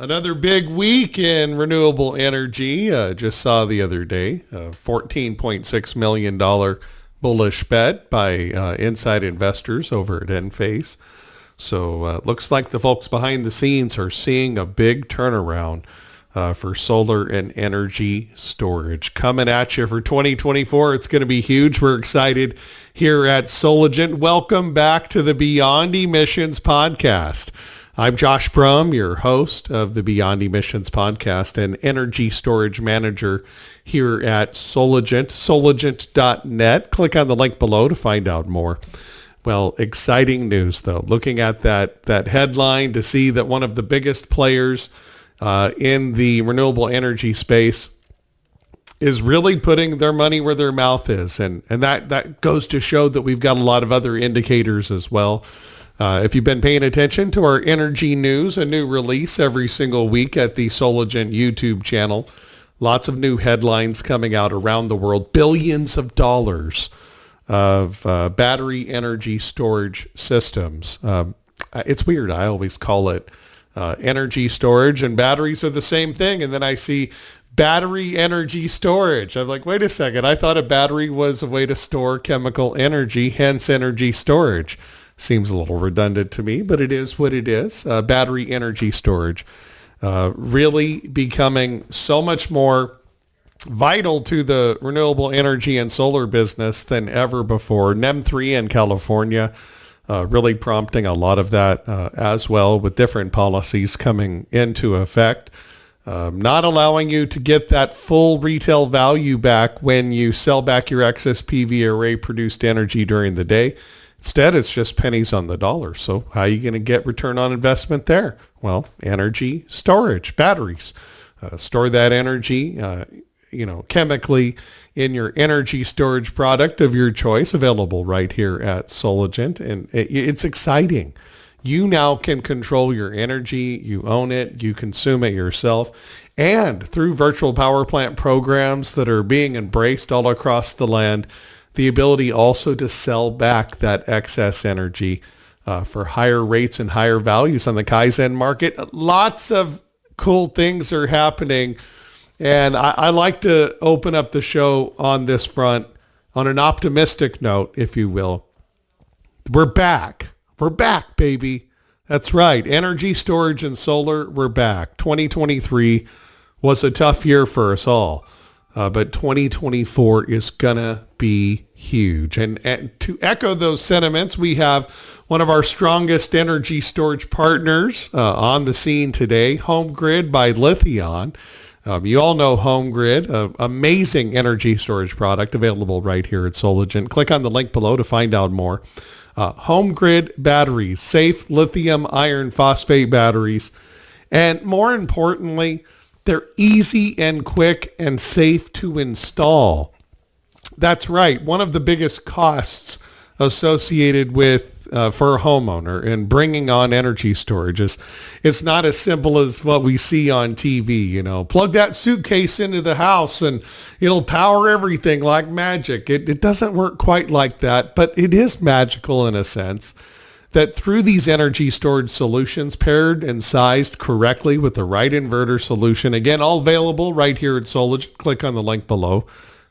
Another big week in renewable energy. Just saw the other day a $14.6 million bullish bet by inside investors over at Enphase. So looks like the folks behind the scenes are seeing a big turnaround for solar and energy storage. Coming at you for 2024. It's going to be huge. We're excited here at Solagent. Welcome back to the Beyond Emissions podcast. I'm Josh Brum, your host of the Beyond Emissions podcast and energy storage manager here at Solagent, solagent.net. Click on the link below to find out more. Well, exciting news, though. Looking at that headline to see that one of the biggest players in the renewable energy space is really putting their money where their mouth is. And that goes to show that we've got a lot of other indicators as well. If you've been paying attention to our energy news, a new release every single week at the Solagent YouTube channel, lots of new headlines coming out around the world, billions of dollars of battery energy storage systems. It's weird. I always call it energy storage, and batteries are the same thing. And then I see battery energy storage. I'm like, wait a second. I thought a battery was a way to store chemical energy, hence energy storage. Seems a little redundant to me, but it is what it is. Battery energy storage really becoming so much more vital to the renewable energy and solar business than ever before. NEM 3 in California really prompting a lot of that as well, with different policies coming into effect. Not allowing you to get that full retail value back when you sell back your excess PV array produced energy during the day. Instead, it's just pennies on the dollar. So how are you going to get return on investment there? Well, energy storage, batteries. Store that energy, chemically in your energy storage product of your choice, available right here at Solagent. And it's exciting. You now can control your energy. You own it. You consume it yourself. And through virtual power plant programs that are being embraced all across the land, the ability also to sell back that excess energy for higher rates and higher values on the Kaizen market. Lots of cool things are happening. And I like to open up the show on this front on an optimistic note, if you will. We're back. We're back, baby. That's right. Energy storage and solar, we're back. 2023 was a tough year for us all. But 2024 is going to be huge. And to echo those sentiments, we have one of our strongest energy storage partners on the scene today, HomeGrid by Lithion. You all know HomeGrid, amazing energy storage product available right here at Solagent. Click on the link below to find out more. HomeGrid batteries, safe lithium iron phosphate batteries. And more importantly, they're easy and quick and safe to install. That's right. One of the biggest costs associated with for a homeowner and bringing on energy storage is it's not as simple as what we see on TV. Plug that suitcase into the house and it'll power everything like magic. It doesn't work quite like that, but it is magical in a sense. That through these energy storage solutions paired and sized correctly with the right inverter solution, again, all available right here at Solagent. Click on the link below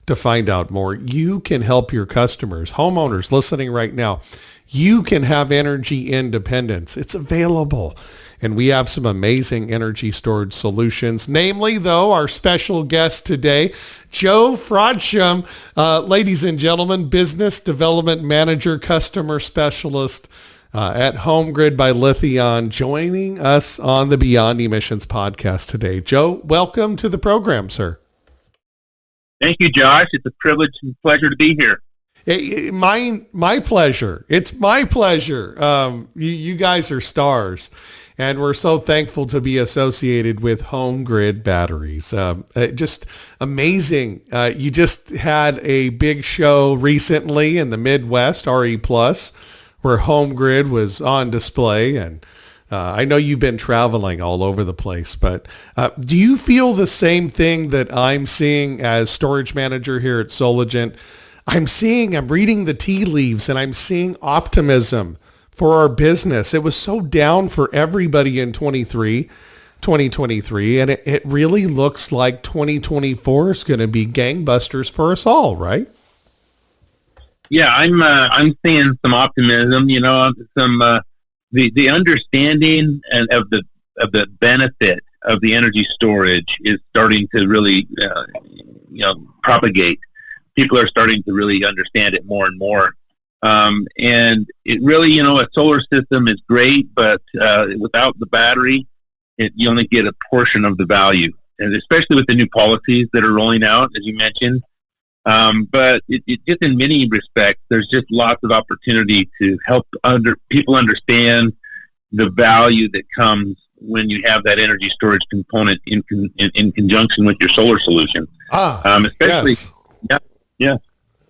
to find out more. You can help your customers, homeowners listening right now. You can have energy independence. It's available. And we have some amazing energy storage solutions, namely, though, our special guest today, Joe Frodsham, ladies and gentlemen, Business Development Manager, Customer Specialist at HomeGrid by Lithion, joining us on the Beyond Emissions podcast today. Joe, welcome to the program, sir. Thank you, Josh. It's a privilege and pleasure to be here. My pleasure. It's my pleasure. You guys are stars, and we're so thankful to be associated with HomeGrid batteries. Just amazing. You just had a big show recently in the Midwest, RE+, where HomeGrid was on display, and I know you've been traveling all over the place, but do you feel the same thing that I'm seeing as storage manager here at Solagent? I'm reading the tea leaves, and I'm seeing optimism for our business. It was so down for everybody in 23. 2023, and it really looks like 2024 is going to be gangbusters for us all, right? Yeah, I'm seeing some optimism. The understanding and of the benefit of the energy storage is starting to really propagate. People are starting to really understand it more and more. And it really, a solar system is great, but without the battery, you only get a portion of the value, and especially with the new policies that are rolling out, as you mentioned. But it just in many respects, there's just lots of opportunity to help people understand the value that comes when you have that energy storage component in conjunction with your solar solution. Especially, yes. Yeah.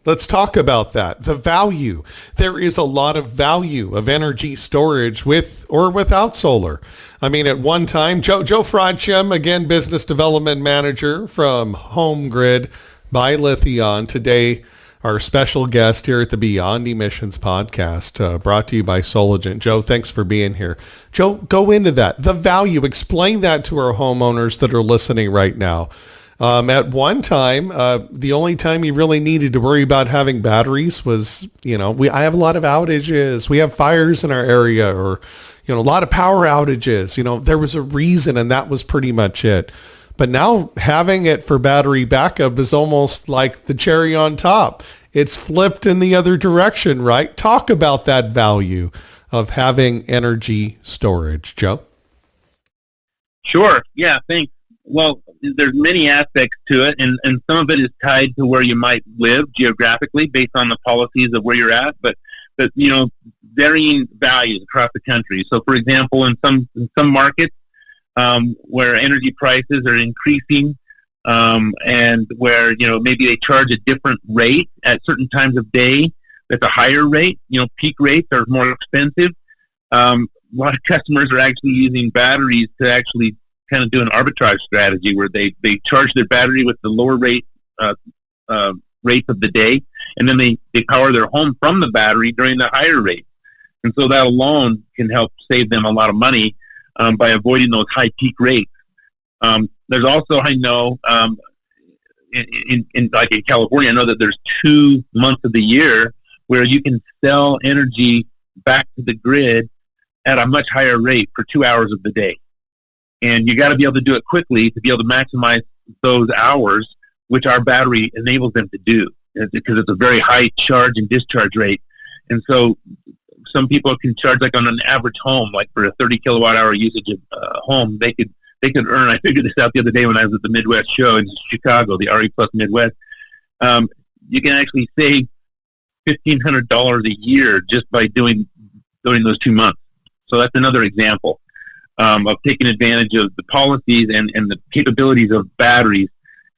Let's talk about that. The value. There is a lot of value of energy storage with or without solar. I mean, at one time, Joe Frodsham, again, business development manager from HomeGrid by Lithion. Today, our special guest here at the Beyond Emissions podcast, brought to you by Solagent. Joe, thanks for being here. Joe, go into that. The value. Explain that to our homeowners that are listening right now. At one time, the only time you really needed to worry about having batteries was, I have a lot of outages. We have fires in our area, or, a lot of power outages. There was a reason, and that was pretty much it. But now having it for battery backup is almost like the cherry on top. It's flipped in the other direction, right? Talk about that value of having energy storage, Joe. Sure. Yeah, thanks. Well, there's many aspects to it, and some of it is tied to where you might live geographically based on the policies of where you're at, but varying values across the country. So, for example, in some markets where energy prices are increasing and where, maybe they charge a different rate at certain times of day, that's a higher rate. Peak rates are more expensive. A lot of customers are actually using batteries to actually kind of do an arbitrage strategy where they charge their battery with the lower rate rates of the day, and then they power their home from the battery during the higher rate. And so that alone can help save them a lot of money by avoiding those high peak rates. There's also, I know, in California, I know that there's 2 months of the year where you can sell energy back to the grid at a much higher rate for 2 hours of the day. And you got to be able to do it quickly to be able to maximize those hours, which our battery enables them to do, because it's a very high charge and discharge rate. And so some people can charge, like on an average home, like for a 30 kilowatt hour usage of home, they could earn, I figured this out the other day when I was at the Midwest show in Chicago, the RE Plus Midwest. You can actually save $1,500 a year just by doing those 2 months. So that's another example of taking advantage of the policies and the capabilities of batteries,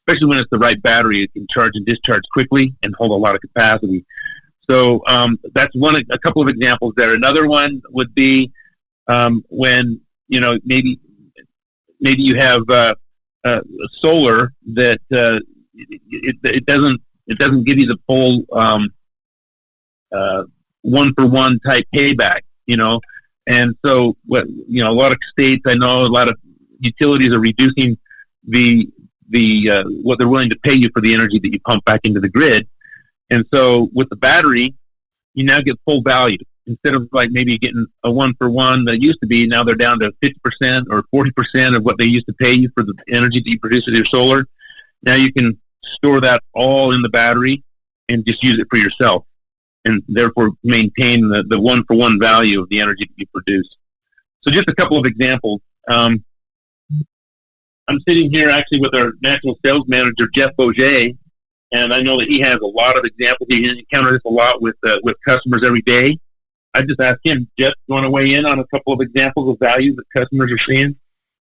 especially when it's the right battery. It can charge and discharge quickly and hold a lot of capacity. So that's a couple of examples there. Another one would be when, maybe you have solar that it doesn't give you the full one-for-one type payback, And so, a lot of states, I know, a lot of utilities are reducing the what they're willing to pay you for the energy that you pump back into the grid. And so, with the battery, you now get full value. Instead of like maybe getting a one-for-one that used to be, now they're down to 50% or 40% of what they used to pay you for the energy that you produce with your solar. Now you can store that all in the battery and just use it for yourself, and therefore maintain the one-for-one value of the energy that you produce. So just a couple of examples. I'm sitting here actually with our national sales manager, Jeff Bourget, and I know that he has a lot of examples. He encounters this a lot with customers every day. I just asked him, Jeff, you want to weigh in on a couple of examples of value that customers are seeing?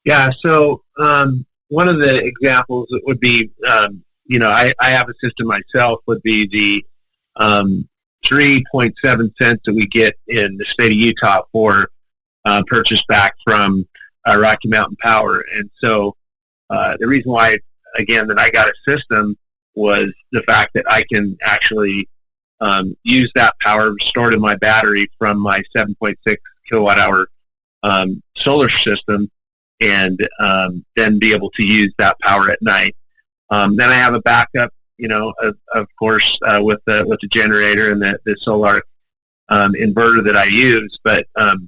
Yeah, so one of the examples would be, I have a system myself, would be the 3.7 cents that we get in the state of Utah for purchase back from Rocky Mountain Power. And so the reason why, again, that I got a system was the fact that I can actually use that power stored in my battery from my 7.6 kilowatt hour solar system and then be able to use that power at night. Then I have a backup, of course, with the generator and the solar inverter that I use. But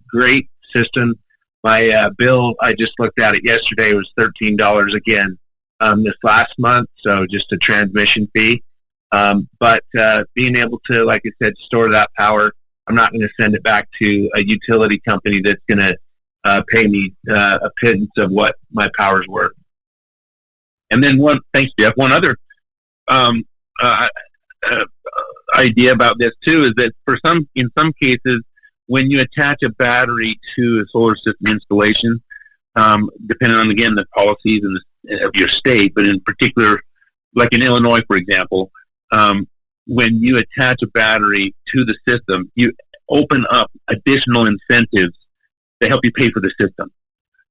great system. My bill, I just looked at it yesterday, was $13 again this last month, so just a transmission fee. But being able to, like I said, store that power, I'm not going to send it back to a utility company that's going to pay me a pittance of what my power's worth. And then thanks, Jeff. One other idea about this too is that in some cases, when you attach a battery to a solar system installation, depending on again the policies of your state, but in particular, like in Illinois, for example, when you attach a battery to the system, you open up additional incentives to help you pay for the system.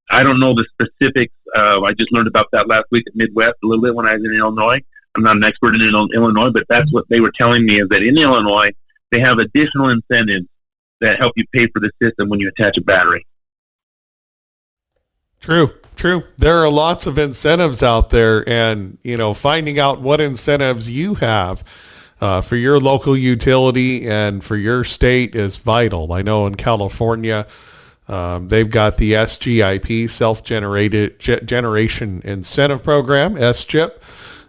I don't know the specifics. I just learned about that last week at Midwest a little bit when I was in Illinois. I'm not an expert in Illinois, but that's what they were telling me, is that in Illinois, they have additional incentives that help you pay for the system when you attach a battery. True. There are lots of incentives out there, and, finding out what incentives you have for your local utility and for your state is vital. I know in California, they've got the SGIP, Self-Generated Generation Incentive Program, SGIP.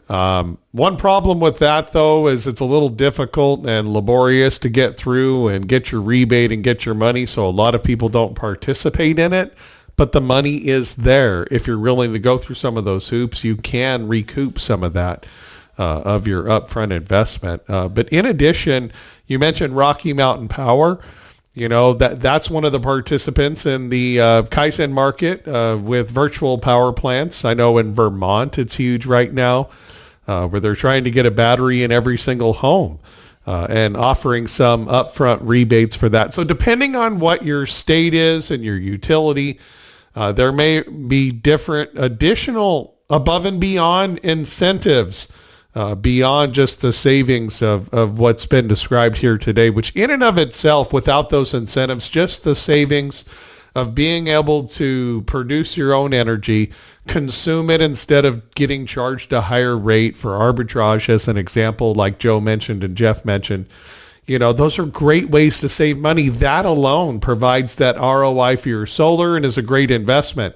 One problem with that, though, is it's a little difficult and laborious to get through and get your rebate and get your money, so a lot of people don't participate in it. But the money is there. If you're willing to go through some of those hoops, you can recoup some of that of your upfront investment. But in addition, you mentioned Rocky Mountain Power. That's one of the participants in the Kaizen market with virtual power plants. I know in Vermont it's huge right now, where they're trying to get a battery in every single home and offering some upfront rebates for that. So depending on what your state is and your utility, there may be different additional above and beyond incentives beyond just the savings of what's been described here today, which in and of itself, without those incentives, just the savings of being able to produce your own energy, consume it instead of getting charged a higher rate for arbitrage, as an example, like Joe mentioned and Jeff mentioned. Those are great ways to save money. That alone provides that ROI for your solar and is a great investment.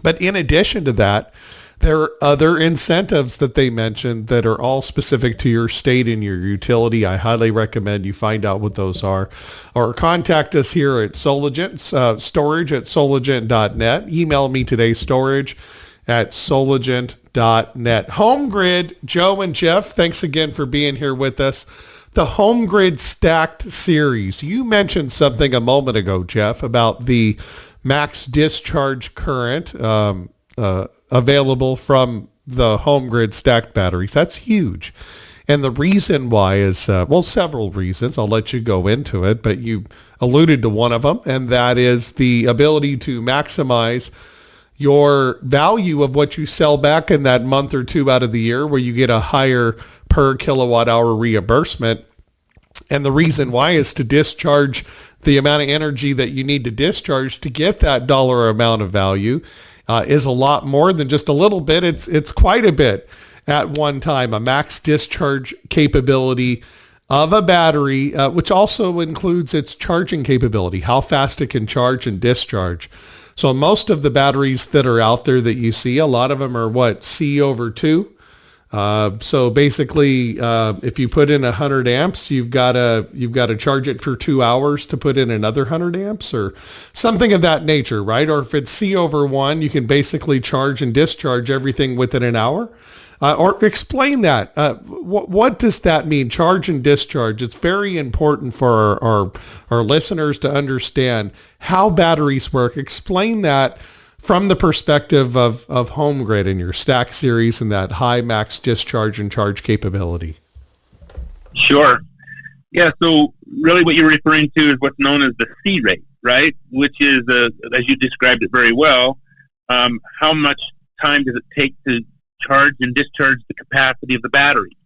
But in addition to that, there are other incentives that they mentioned that are all specific to your state and your utility. I highly recommend you find out what those are, or contact us here at Solagent, storage at solagent.net. Email me today, storage@solagent.net. HomeGrid, Joe and Jeff, thanks again for being here with us. The HomeGrid Stacked series. You mentioned something a moment ago, Jeff, about the max discharge current available from the HomeGrid stacked batteries. That's huge. And the reason why is, several reasons. I'll let you go into it, but you alluded to one of them, and that is the ability to maximize your value of what you sell back in that month or two out of the year, where you get a higher per kilowatt hour reimbursement. And the reason why is to discharge the amount of energy that you need to discharge to get that dollar amount of value is a lot more than just a little bit. It's quite a bit at one time. A max discharge capability of a battery, which also includes its charging capability, how fast it can charge and discharge. So most of the batteries that are out there that you see, a lot of them are C/2. So basically, if you put in 100 amps, you've got to charge it for 2 hours to put in another 100 amps or something of that nature, right? Or if it's C/1, you can basically charge and discharge everything within an hour. Or explain that. What does that mean? Charge and discharge. It's very important for our listeners to understand how batteries work. Explain that from the perspective of HomeGrid and your stack series and that high max discharge and charge capability. Sure. Yeah, so really what you're referring to is what's known as the C rate, right? Which is, as you described it very well, how much time does it take to charge and discharge the capacity of the battery?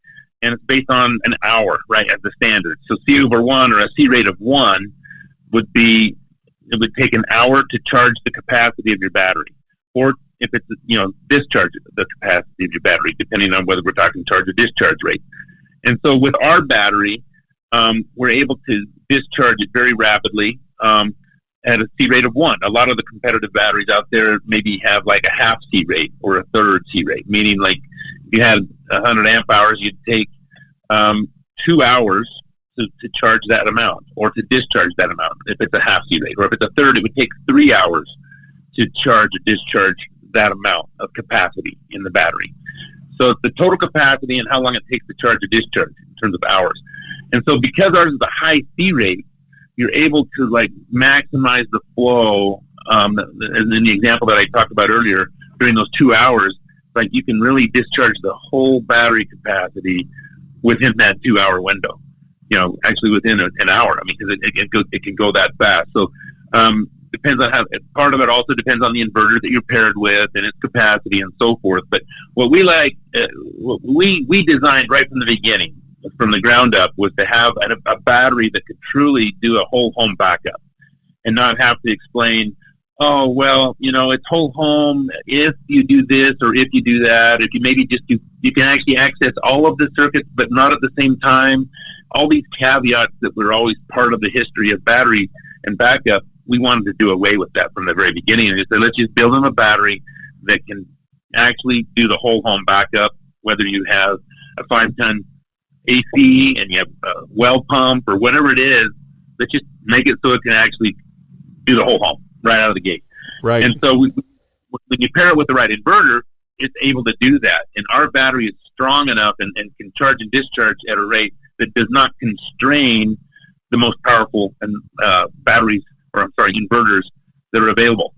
And it's based on an hour, right, as the standard. So C/1 or a C rate of 1 would be, it would take an hour to charge the capacity of your battery. or if it's, discharge the capacity of your battery, depending on whether we're talking charge or discharge rate. And so with our battery, we're able to discharge it very rapidly at a C rate of 1. A lot of the competitive batteries out there maybe have like a half C rate or a third C rate, meaning like if you had 100 amp hours, you'd take 2 hours to charge that amount or to discharge that amount if it's a half C rate. Or if it's a third, it would take 3 hours to charge or discharge that amount of capacity in the battery. So it's the total capacity and how long it takes to charge or discharge in terms of hours. And so because ours is a high C rate, you're able to like maximize the flow. And in the example that I talked about earlier, during those 2 hours, like you can really discharge the whole battery capacity within that 2 hour window. Actually within an hour. I mean, because it can go that fast. So depends on how. Part of it also depends on the inverter that you're paired with and its capacity and so forth. But what we like, what we designed right from the beginning, from the ground up, was to have a battery that could truly do a whole home backup and not have to explain, oh, well, it's whole home if you do this or if you do that. If you maybe just do, you can actually access all of the circuits, but not at the same time. All these caveats that were always part of the history of battery and backup, we wanted to do away with that from the very beginning. And just say, let's just build them a battery that can actually do the whole home backup, whether you have a 5-ton AC and you have a well pump or whatever it is. Let's just make it so it can actually do the whole home right out of the gate. Right. And so when you pair it with the right inverter, it's able to do that. And our battery is strong enough and can charge and discharge at a rate that does not constrain the most powerful inverters that are available.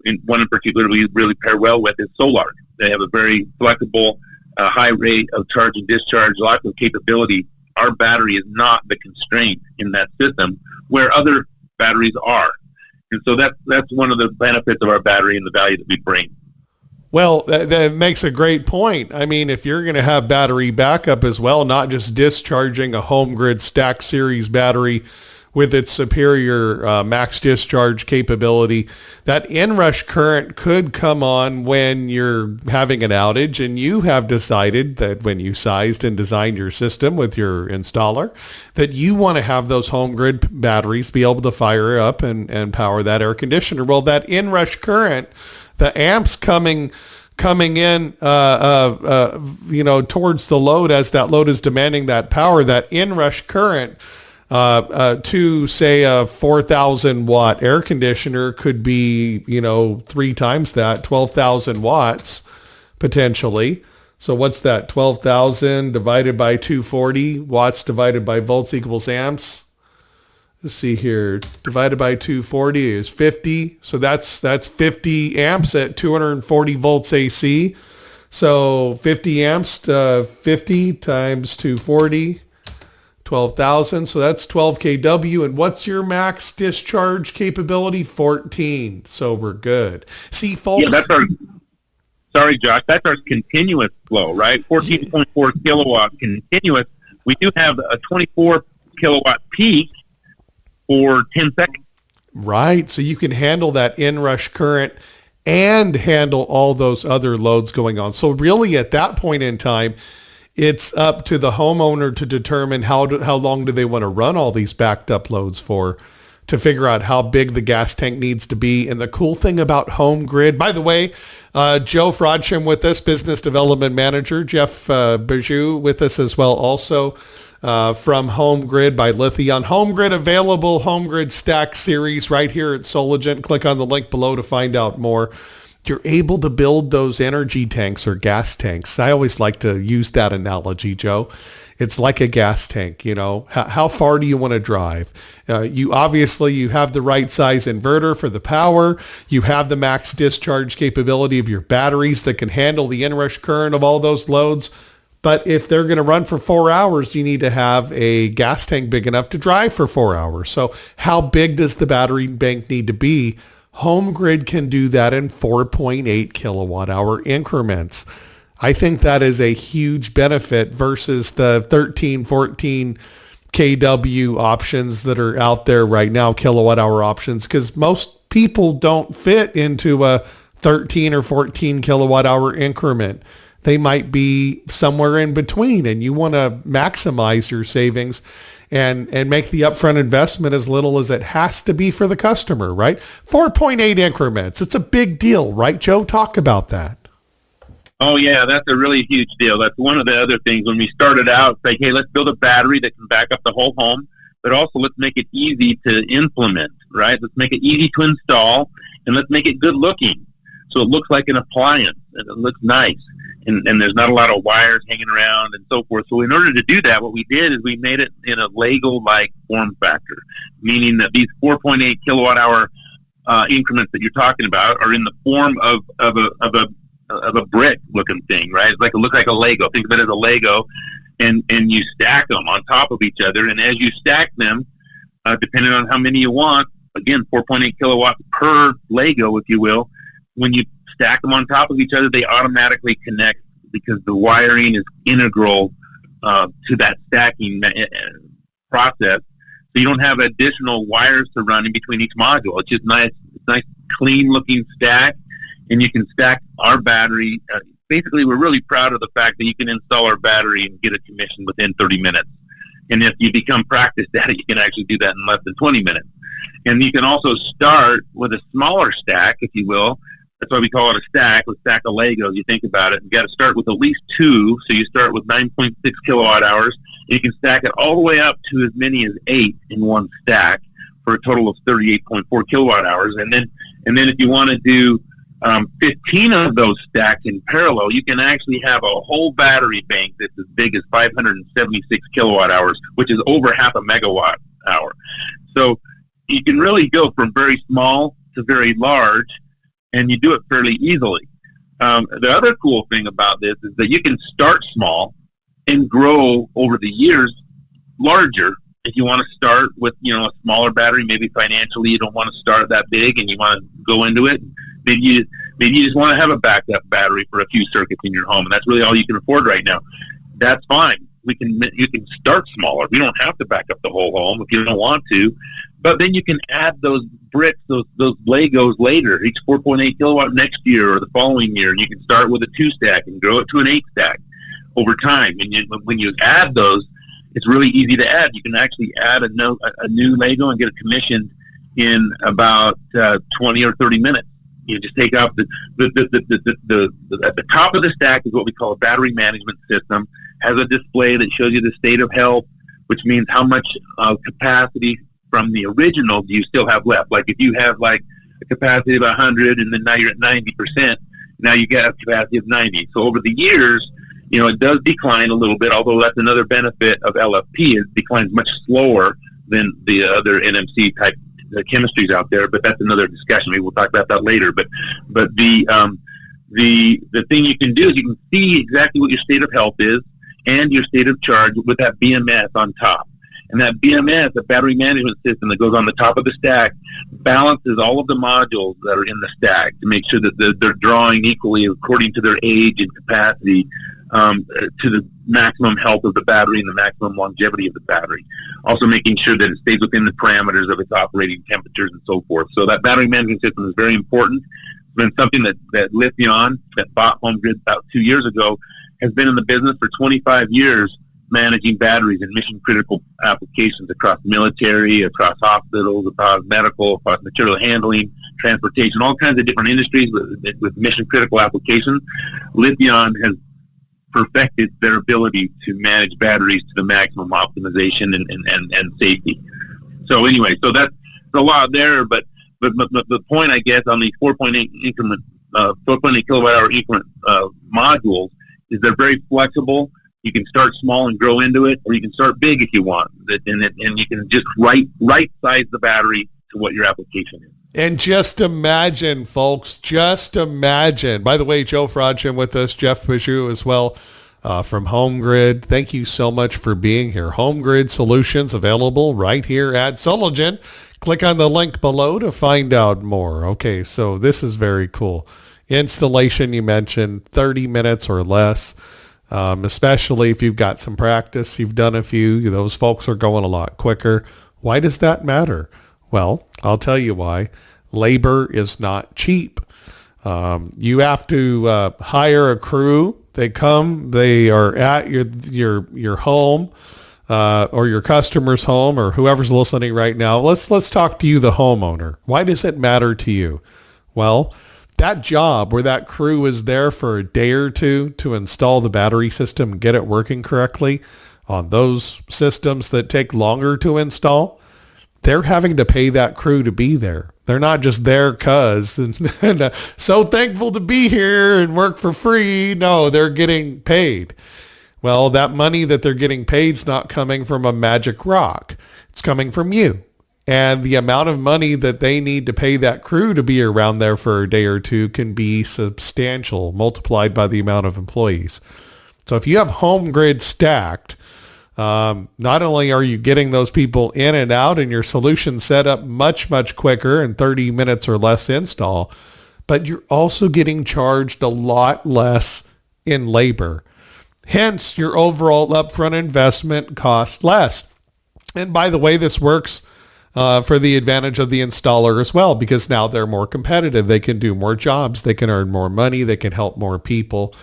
In one in particular we really pair well with is Solar. They have a very flexible, high rate of charge and discharge, lots of capability. Our battery is not the constraint in that system where other batteries are. And so that's one of the benefits of our battery and the value that we bring. Well, that makes a great point. I mean, if you're going to have battery backup as well, not just discharging a HomeGrid Stack Series battery with its superior max discharge capability, that inrush current could come on when you're having an outage, and you have decided that when you sized and designed your system with your installer, that you want to have those HomeGrid batteries be able to fire up and power that air conditioner. Well, that inrush current, the amps coming in, towards the load as that load is demanding that power, that inrush current to say a 4,000 watt air conditioner could be, 3 times that, 12,000 watts potentially. So what's that? 12,000 divided by 240 watts divided by volts equals amps. Let's see here, divided by 240 is 50. So that's 50 amps at 240 volts AC. So 50 amps to 50 times 240, 12,000. So that's 12 kW. And what's your max discharge capability? 14. So we're good. See, folks. Yeah, sorry, Josh, that's our continuous flow, right? 14.4 kilowatt continuous. We do have a 24 kilowatt peak for 10 seconds. Right. So you can handle that inrush current and handle all those other loads going on. So really at that point in time, it's up to the homeowner to determine how long do they want to run all these backed up loads for, to figure out how big the gas tank needs to be. And the cool thing about HomeGrid, by the way, Joe Frodsham with us, Business Development Manager, Jeff Bijou with us as well also. From HomeGrid by Lithion. HomeGrid available, HomeGrid Stack Series right here at Sologent. Click on the link below to find out more. You're able to build those energy tanks or gas tanks. I always like to use that analogy, Joe. It's like a gas tank, How far do you want to drive? You have the right size inverter for the power. You have the max discharge capability of your batteries that can handle the inrush current of all those loads. But if they're going to run for 4 hours, you need to have a gas tank big enough to drive for 4 hours. So how big does the battery bank need to be? HomeGrid can do that in 4.8 kilowatt hour increments. I think that is a huge benefit versus the 13, 14 kW options that are out there right now, kilowatt hour options, because most people don't fit into a 13 or 14 kilowatt hour increment. They might be somewhere in between, and you want to maximize your savings and make the upfront investment as little as it has to be for the customer, right? 4.8 increments. It's a big deal, right, Joe? Talk about that. Oh, yeah, that's a really huge deal. That's one of the other things. When we started out, it's like, hey, let's build a battery that can back up the whole home, but also let's make it easy to implement, right? Let's make it easy to install, and let's make it good looking. So it looks like an appliance, and it looks nice, and there's not a lot of wires hanging around and so forth. So in order to do that, what we did is we made it in a Lego-like form factor, meaning that these 4.8 kilowatt hour increments that you're talking about are in the form of a brick looking thing, right? It looks like a Lego. Think of it as a Lego, and you stack them on top of each other. And as you stack them, depending on how many you want, again, 4.8 kilowatts per Lego, if you will, when you stack them on top of each other, they automatically connect because the wiring is integral to that stacking process. So you don't have additional wires to run in between each module. It's just nice, clean looking stack. And you can stack our battery. Basically, we're really proud of the fact that you can install our battery and get it commissioned within 30 minutes. And if you become practiced at it, you can actually do that in less than 20 minutes. And you can also start with a smaller stack, if you will. That's why we call it a stack of Legos. You think about it. You got to start with at least 2. So you start with 9.6 kilowatt hours. You can stack it all the way up to as many as 8 in one stack for a total of 38.4 kilowatt hours. And then if you want to do 15 of those stacks in parallel, you can actually have a whole battery bank that's as big as 576 kilowatt hours, which is over half a megawatt hour. So you can really go from very small to very large, and you do it fairly easily. The other cool thing about this is that you can start small and grow over the years larger. If you want to start with, a smaller battery, maybe financially you don't want to start that big and you want to go into it. Maybe you just want to have a backup battery for a few circuits in your home, and that's really all you can afford right now. That's fine. You can start smaller. You don't have to back up the whole home if you don't want to, but then you can add those bricks, those Legos later, each 4.8 kilowatt next year or the following year, and you can start with a 2-stack and grow it to an 8-stack over time. And when you add those, it's really easy to add. You can actually add a new Lego and get it commissioned in about 20 or 30 minutes. You just take off at the top of the stack is what we call a battery management system. Has a display that shows you the state of health, which means how much capacity from the original do you still have left. Like if you have like a capacity of 100 and then now you're at 90%, now you get a capacity of 90. So over the years, it does decline a little bit, although that's another benefit of LFP. It declines much slower than the other NMC type chemistries out there, but that's another discussion. Maybe we'll talk about that later. But the thing you can do is you can see exactly what your state of health is and your state of charge with that BMS on top. And that BMS, the battery management system that goes on the top of the stack, balances all of the modules that are in the stack to make sure that they're drawing equally according to their age and capacity to the maximum health of the battery and the maximum longevity of the battery. Also making sure that it stays within the parameters of its operating temperatures and so forth. So that battery management system is very important. It's been something that Lithion, that bought HomeGrid about 2 years ago, has been in the business for 25 years managing batteries in mission-critical applications across military, across hospitals, across medical, across material handling, transportation, all kinds of different industries with mission-critical applications. Lithion has perfected their ability to manage batteries to the maximum optimization and safety. So anyway, so that's a lot there, but the point, I guess, on these 4.8 kilowatt hour increment modules is they're very flexible. You can start small and grow into it, or you can start big if you want, and you can just right size the battery to what your application is. And just imagine, folks, just imagine. By the way, Joe Frodsham with us, Jeff Pajou as well from HomeGrid. Thank you so much for being here. HomeGrid solutions available right here at Sologen. Click on the link below to find out more. Okay, so this is very cool. Installation, you mentioned 30 minutes or less, especially if you've got some practice. You've done a few. Those folks are going a lot quicker. Why does that matter? Well, I'll tell you why. Labor is not cheap. You have to hire a crew. They come, they are at your home or your customer's home or whoever's listening right now. Let's talk to you, the homeowner. Why does it matter to you? Well, that job where that crew is there for a day or two to install the battery system and get it working correctly on those systems that take longer to install, they're having to pay that crew to be there. They're not just there because and so thankful to be here and work for free. No, they're getting paid. Well, that money that they're getting paid is not coming from a magic rock. It's coming from you. And the amount of money that they need to pay that crew to be around there for a day or two can be substantial, multiplied by the amount of employees. So if you have HomeGrid stacked, not only are you getting those people in and out and your solution set up much, much quicker in 30 minutes or less install, but you're also getting charged a lot less in labor. Hence, your overall upfront investment costs less. And by the way, this works for the advantage of the installer as well, because now they're more competitive. They can do more jobs. They can earn more money. They can help more people.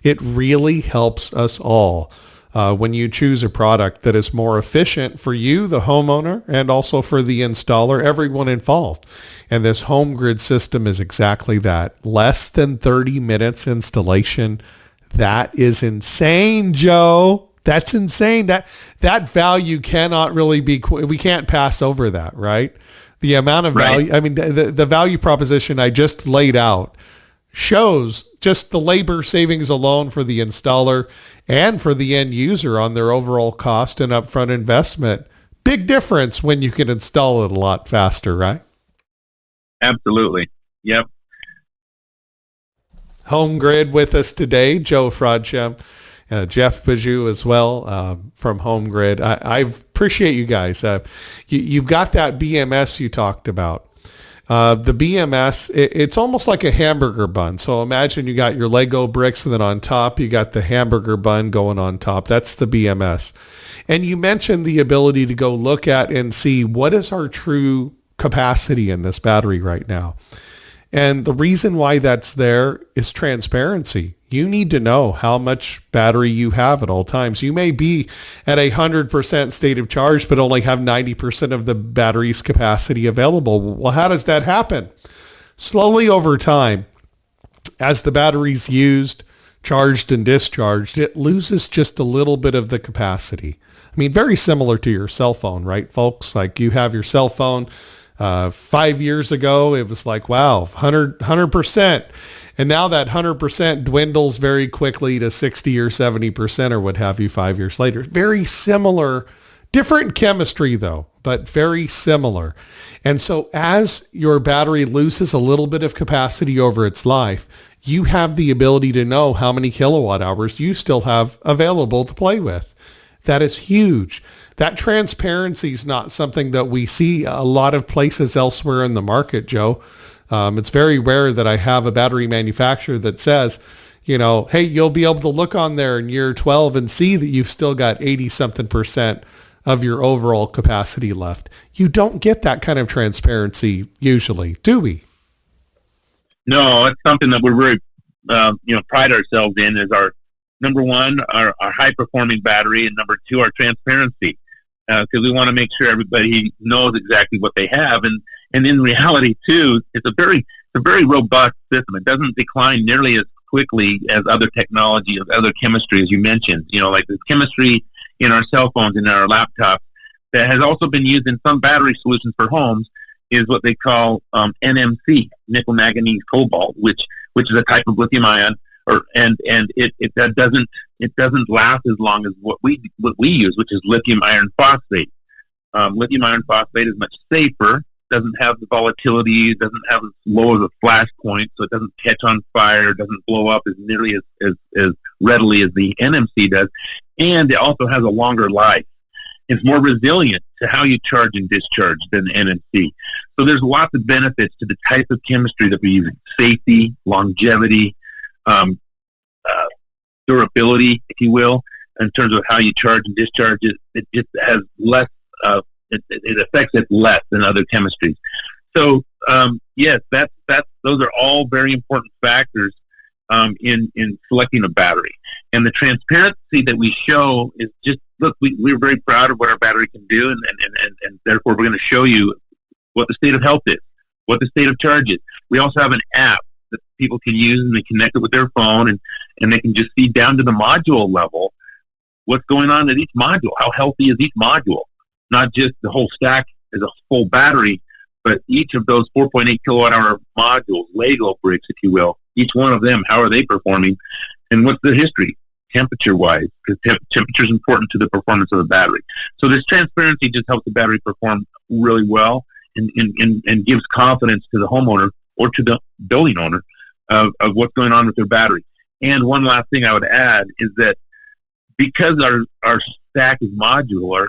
It really helps us all when you choose a product that is more efficient for you, the homeowner, and also for the installer, everyone involved. And this HomeGrid system is exactly that. Less than 30 minutes installation. That is insane, Joe. That's insane. That value cannot really be, we can't pass over that, right? The amount of value, right. I mean, the value proposition I just laid out shows just the labor savings alone for the installer and for the end user on their overall cost and upfront investment. Big difference when you can install it a lot faster, right? Absolutely. Yep. HomeGrid with us today, Joe Frodsham. Jeff Bajou as well from HomeGrid. I appreciate you guys. You've got that BMS you talked about. The BMS, it's almost like a hamburger bun. So imagine you got your Lego bricks and then on top you got the hamburger bun going on top. That's the BMS. And you mentioned the ability to go look at and see what is our true capacity in this battery right now. And the reason why that's there is transparency. You need to know how much battery you have at all times. You may be at 100% state of charge, but only have 90% of the battery's capacity available. Well, how does that happen? Slowly over time, as the battery's used, charged and discharged, it loses just a little bit of the capacity. I mean, very similar to your cell phone, right, folks? Like you have your cell phone. 5 years ago, it was like, wow, 100%. And now that 100% dwindles very quickly to 60 or 70% or what have you 5 years later. Very similar, different chemistry though, but very similar. And so as your battery loses a little bit of capacity over its life, you have the ability to know how many kilowatt hours you still have available to play with. That is huge. That transparency is not something that we see a lot of places elsewhere in the market, Joe. It's very rare that I have a battery manufacturer that says, you know, hey, you'll be able to look on there in year 12 and see that you've still got 80-something% of your overall capacity left. You don't get that kind of transparency usually, do we? No, it's something that we're very, pride ourselves in is our, number one, our high-performing battery, and number two, our transparency. Because we want to make sure everybody knows exactly what they have, and in reality too, it's a very robust system. It doesn't decline nearly as quickly as other technology, as other chemistry, as you mentioned. You know, like the chemistry in our cell phones and in our laptops that has also been used in some battery solutions for homes is what they call NMC, nickel manganese cobalt, which is a type of lithium ion. It doesn't last as long as what we use, which is lithium iron phosphate. Lithium iron phosphate is much safer, doesn't have the volatility, doesn't have as low of a flash point, so it doesn't catch on fire, doesn't blow up as nearly as readily as the NMC does, and it also has a longer life. It's more resilient to how you charge and discharge than the NMC. So there's lots of benefits to the type of chemistry that we use: safety, longevity, durability, if you will, in terms of how you charge and discharge it. It just has less, it affects it less than other chemistries. So, yes, that's Those are all very important factors in selecting a battery. And the transparency that we show is just, look, we're very proud of what our battery can do, and therefore we're going to show you what the state of health is, what the state of charge is. We also have an app that people can use, and they connect it with their phone, and they can just see down to the module level what's going on at each module, how healthy is each module, not just the whole stack as a full battery, but each of those 4.8 kilowatt hour modules, Lego bricks, if you will, each one of them, how are they performing, and what's the history, temperature-wise, because temperature is important to the performance of the battery. So this transparency just helps the battery perform really well and gives confidence to the homeowner or to the building owner of what's going on with their battery. And one last thing I would add is that because our stack is modular,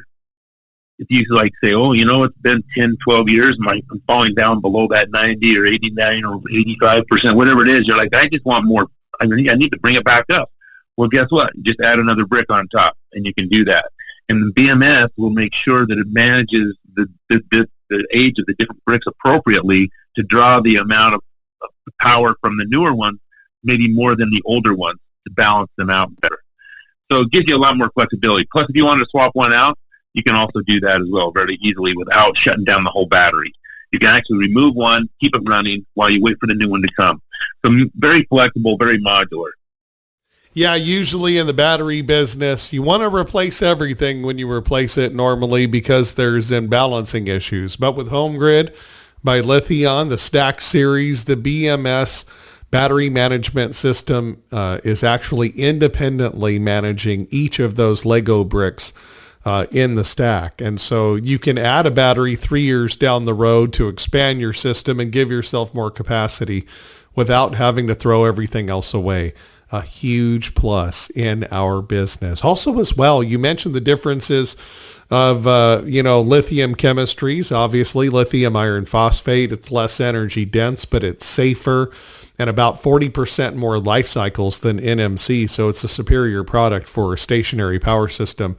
if you like say, oh, you know, it's been 10, 12 years, I'm falling down below that 90 or 89 or 85%, whatever it is, you're like, I just want more. I need to bring it back up. Well, guess what? Just add another brick on top, and you can do that. And the BMS will make sure that it manages the age of the different bricks appropriately to draw the amount of power from the newer ones, maybe more than the older ones, to balance them out better. So it gives you a lot more flexibility. Plus, if you wanted to swap one out, you can also do that as well very easily without shutting down the whole battery. You can actually remove one, keep it running while you wait for the new one to come. So very flexible, very modular. Yeah, usually in the battery business, you want to replace everything when you replace it normally because there's imbalancing issues. But with HomeGrid by Lithion, the Stack series, the BMS battery management system is actually independently managing each of those Lego bricks in the stack. And so you can add a battery 3 years down the road to expand your system and give yourself more capacity without having to throw everything else away. A huge plus in our business. Also as well, you mentioned the differences of, lithium chemistries. Obviously, lithium iron phosphate, it's less energy dense, but it's safer and about 40% more life cycles than NMC. So it's a superior product for a stationary power system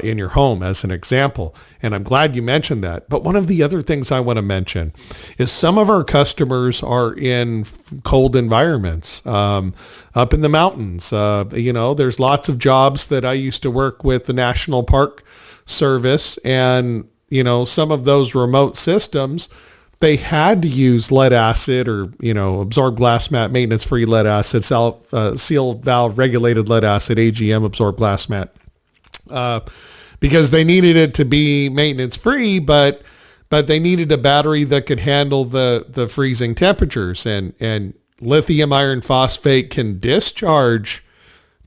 in your home, as an example. And I'm glad you mentioned that. But one of the other things I want to mention is some of our customers are in cold environments, up in the mountains. There's lots of jobs that I used to work with the National Park Service, and, some of those remote systems, they had to use lead acid or, absorbed glass mat, maintenance-free lead acid, seal valve regulated lead acid, AGM absorbed glass mat, because they needed it to be maintenance-free, but they needed a battery that could handle the freezing temperatures. And lithium iron phosphate can discharge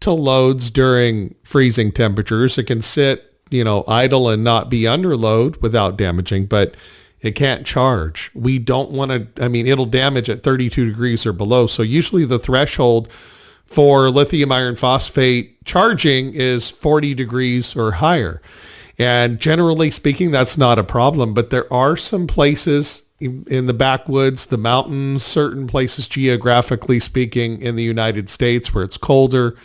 to loads during freezing temperatures. It can sit, idle and not be under load without damaging, but it can't charge. We don't want to, it'll damage at 32 degrees or below. So usually the threshold for lithium iron phosphate charging is 40 degrees or higher. And generally speaking, that's not a problem, but there are some places in the backwoods, the mountains, certain places geographically speaking in the United States where it's colder.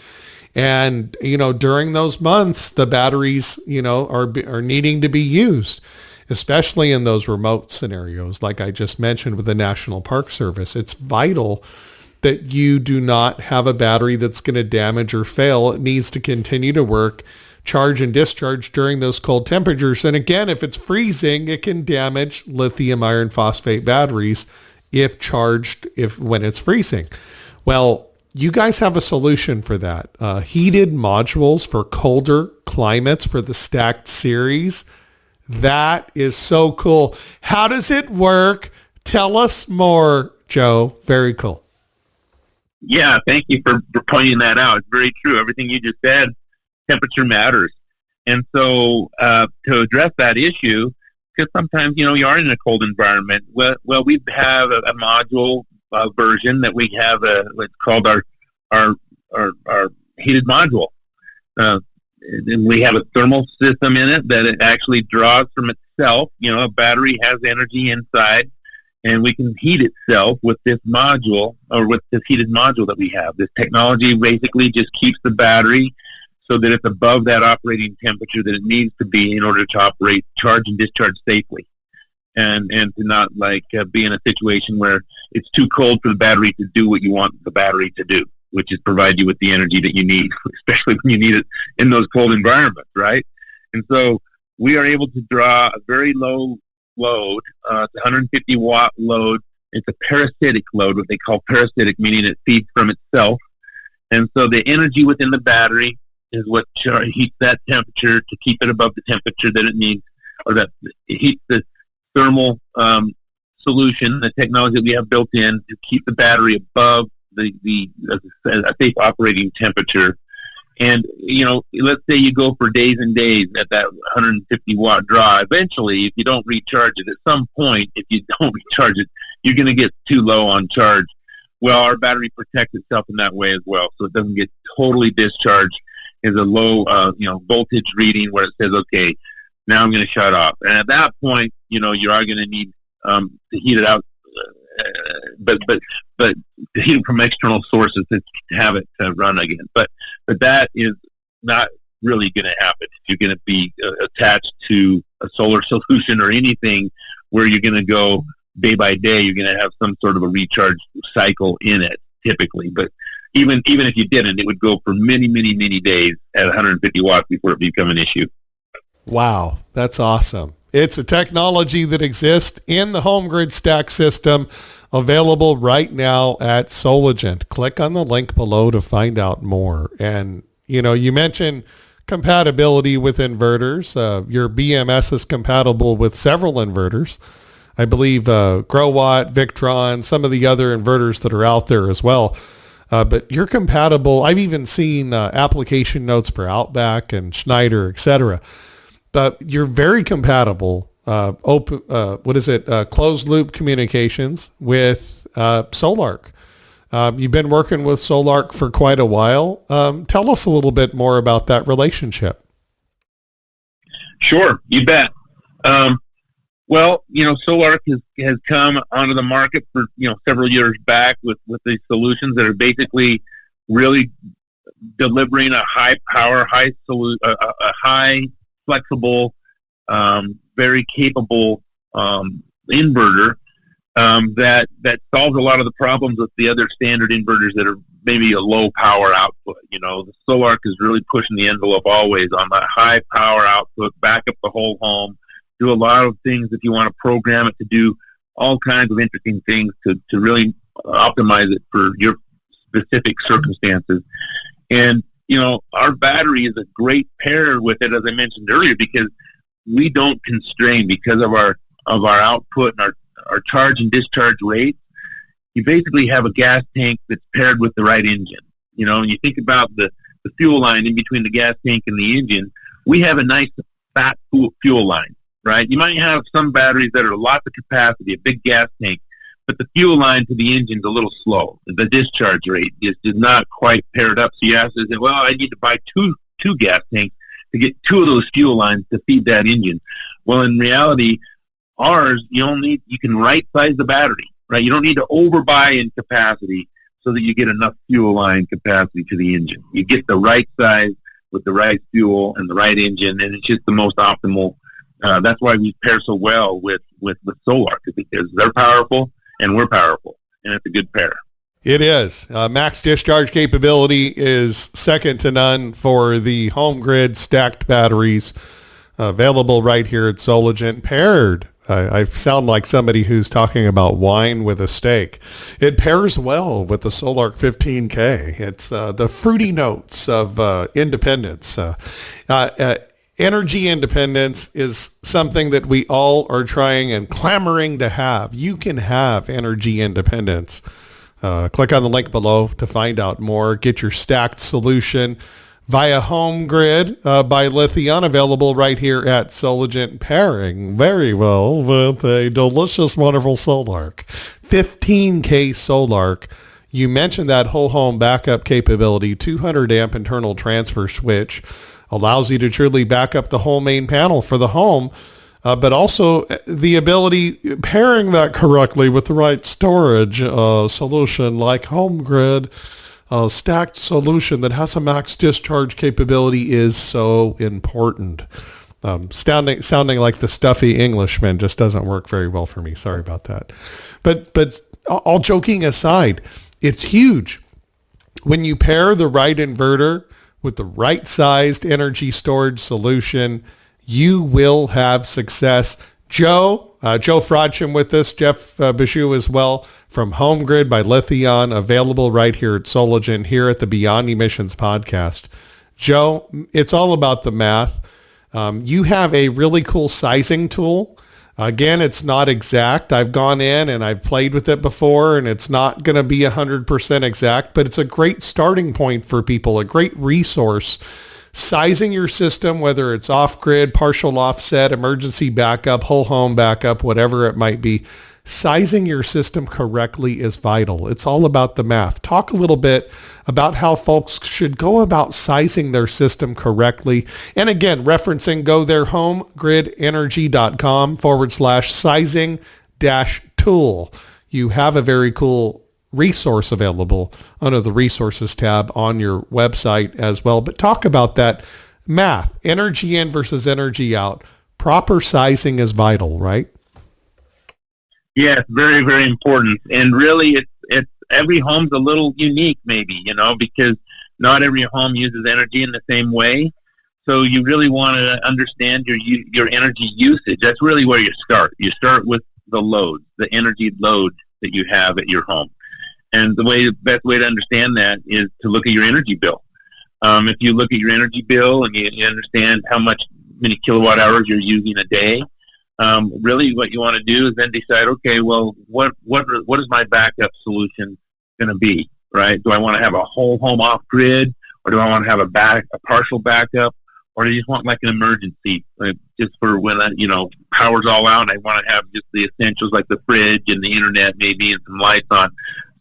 And, during those months, the batteries, are needing to be used, especially in those remote scenarios, like I just mentioned with the National Park Service. It's vital that you do not have a battery that's going to damage or fail. It needs to continue to work, charge and discharge during those cold temperatures. And again, if it's freezing, it can damage lithium iron phosphate batteries if charged, when it's freezing. Well, you guys have a solution for that. Heated modules for colder climates for the Stacked series. That is so cool. How does it work? Tell us more, Joe. Very cool. Yeah, thank you for pointing that out. It's very true. Everything you just said, temperature matters. And so to address that issue, because sometimes, you are in a cold environment. Well, we have a module version that we have what's called our heated module. And we have a thermal system in it that it actually draws from itself. A battery has energy inside, and we can heat itself with this module, or with this heated module that we have. This technology basically just keeps the battery so that it's above that operating temperature that it needs to be in order to operate, charge, and discharge safely. and to not be in a situation where it's too cold for the battery to do what you want the battery to do, which is provide you with the energy that you need, especially when you need it in those cold environments, right? And so we are able to draw a very low load, it's a 150 watt load. It's a parasitic load, what they call parasitic, meaning it feeds from itself. And so the energy within the battery is what heats that temperature to keep it above the temperature that it needs, or that it heats the thermal solution, the technology that we have built in to keep the battery above a safe operating temperature. And, let's say you go for days and days at that 150 watt draw. Eventually, if you don't recharge it, at some point, if you don't recharge it, you're going to get too low on charge. Well, our battery protects itself in that way as well, so it doesn't get totally discharged. Is a low, voltage reading where it says, okay, now I'm going to shut off. And at that point, you are going to need to heat it out, but to heat it from external sources to have it run again. But that is not really going to happen. If you're going to be attached to a solar solution or anything where you're going to go day by day, you're going to have some sort of a recharge cycle in it, typically. But even if you didn't, it would go for many, many, many days at 150 watts before it become an issue. Wow, that's awesome. It's a technology that exists in the HomeGrid stack system, available right now at Solagent. Click on the link below to find out more. And, you mentioned compatibility with inverters. Your BMS is compatible with several inverters. I believe Growatt, Victron, some of the other inverters that are out there as well. But you're compatible. I've even seen application notes for Outback and Schneider, etc. But you're very compatible, closed loop communications with Solarc. You've been working with Solarc for quite a while. Tell us a little bit more about that relationship. Sure, you bet. Well, Solarc has come onto the market for, several years back with these solutions that are basically really delivering a high power, a high flexible, very capable inverter that solves a lot of the problems with the other standard inverters that are maybe a low power output. The Solarc is really pushing the envelope always on that high power output, back up the whole home, do a lot of things if you want to program it to do all kinds of interesting things to really optimize it for your specific circumstances. And, our battery is a great pair with it, as I mentioned earlier, because we don't constrain because of our output and our charge and discharge rates. You basically have a gas tank that's paired with the right engine. When you think about the fuel line in between the gas tank and the engine, we have a nice fat fuel line, right? You might have some batteries that are lots of capacity, a big gas tank, but the fuel line to the engine's a little slow. The discharge rate is not quite paired up. So you have to say, well, I need to buy two gas tanks to get two of those fuel lines to feed that engine. Well, in reality, ours, you can right size the battery, right? You don't need to overbuy in capacity so that you get enough fuel line capacity to the engine. You get the right size with the right fuel and the right engine, and it's just the most optimal. That's why we pair so well with Solarc, because they're powerful and we're powerful, and it's a good pair. It is. Max discharge capability is second to none for the HomeGrid stacked batteries, available right here at Solagent, paired. I sound like somebody who's talking about wine with a steak. It pairs well with the Solarc 15K. It's the fruity notes of independence. Energy independence is something that we all are trying and clamoring to have. You can have energy independence. Click on the link below to find out more. Get your stacked solution via HomeGrid by Lithion, available right here at Solagent, pairing very well with a delicious, wonderful Solarc. 15K Solarc. You mentioned that whole home backup capability, 200 amp internal transfer switch, allows you to truly back up the whole main panel for the home, but also the ability, pairing that correctly with the right storage solution like HomeGrid, stacked solution that has a max discharge capability is so important. Sounding like the stuffy Englishman just doesn't work very well for me. Sorry about that. But all joking aside, it's huge. When you pair the right inverter with the right sized energy storage solution, you will have success. Joe Frodsham with us, Jeff Bijou as well, from HomeGrid by Lithion, available right here at Soligen, here at the Beyond Emissions podcast. Joe, it's all about the math. You have a really cool sizing tool. Again, it's not exact. I've gone in and I've played with it before, and it's not going to be 100% exact, but it's a great starting point for people, a great resource. Sizing your system, whether it's off-grid, partial offset, emergency backup, whole home backup, whatever it might be, sizing your system correctly is vital. It's all about the math. Talk a little bit about how folks should go about sizing their system correctly. And again, referencing, go there, homegridenergy.com/sizing-tool. You have a very cool resource available under the resources tab on your website as well. But talk about that math, energy in versus energy out. Proper sizing is vital, right? Yeah, it's very, very important. And really, it's every home's a little unique, maybe, because not every home uses energy in the same way. So you really want to understand your energy usage. That's really where you start. You start with the load, the energy load that you have at your home. And the best way to understand that is to look at your energy bill. If you look at your energy bill and you understand many kilowatt hours you're using a day, really what you want to do is then decide, okay, well, what is my backup solution going to be, right? Do I want to have a whole home off grid, or do I want to have a partial backup, or do you just want like an emergency, just for when power's all out and I want to have just the essentials like the fridge and the internet maybe and some lights on.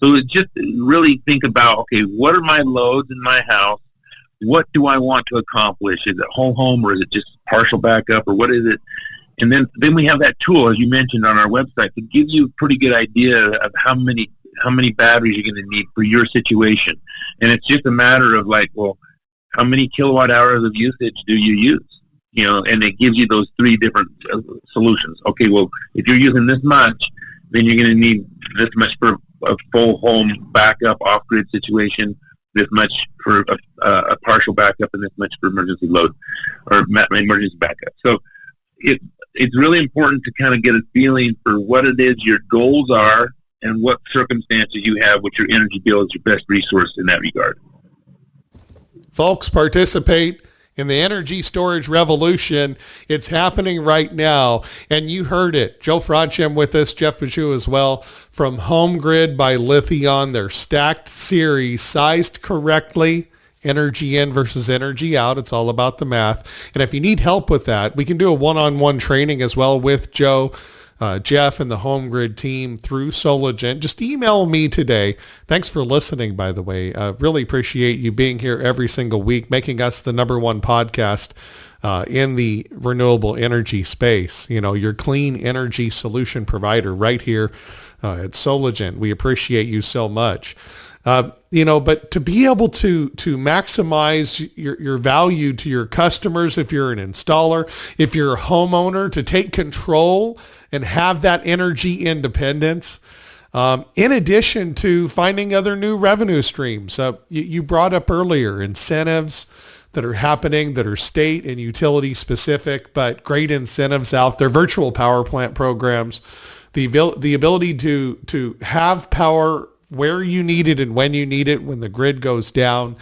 So just really think about, okay, what are my loads in my house? What do I want to accomplish? Is it whole home, or is it just partial backup, or what is it? And then we have that tool, as you mentioned, on our website to give you a pretty good idea of how many batteries you're going to need for your situation. And it's just a matter of how many kilowatt hours of usage do you use? And it gives you those three different solutions. Okay, well, if you're using this much, then you're going to need this much for a full home backup off-grid situation, this much for a partial backup, and this much for emergency load or emergency backup. So it's really important to kind of get a feeling for what it is your goals are and what circumstances you have with your energy bill is your best resource in that regard. Folks, participate in the energy storage revolution. It's happening right now, and you heard it. Joe Frodsham with us, Jeff Bijou as well, from HomeGrid by Lithion. Their stacked series, sized correctly, energy in versus energy out. It's all about the math. And if you need help with that, we can do a one-on-one training as well with Joe, Jeff, and the HomeGrid team through Soligen. Just email me today. Thanks for listening, by the way. Really appreciate you being here every single week, making us the number one podcast in the renewable energy space. Your clean energy solution provider right here at Soligen. We appreciate you so much. But to be able to maximize your value to your customers, if you're an installer, if you're a homeowner, to take control and have that energy independence, in addition to finding other new revenue streams. You brought up earlier incentives that are happening that are state and utility specific, but great incentives out there, virtual power plant programs, the ability to have power where you need it and when you need it when the grid goes down,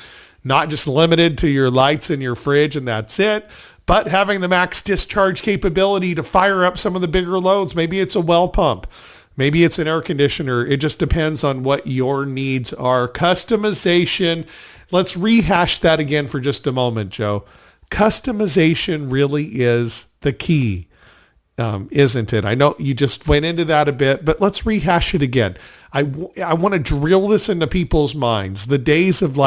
not just limited to your lights and your fridge and that's it, but having the max discharge capability to fire up some of the bigger loads. Maybe it's a well pump. Maybe it's an air conditioner. It just depends on what your needs are. Customization. Let's rehash that again for just a moment, Joe. Customization really is the key, isn't it? I know you just went into that a bit, but let's rehash it again. I want to drill this into people's minds. The days of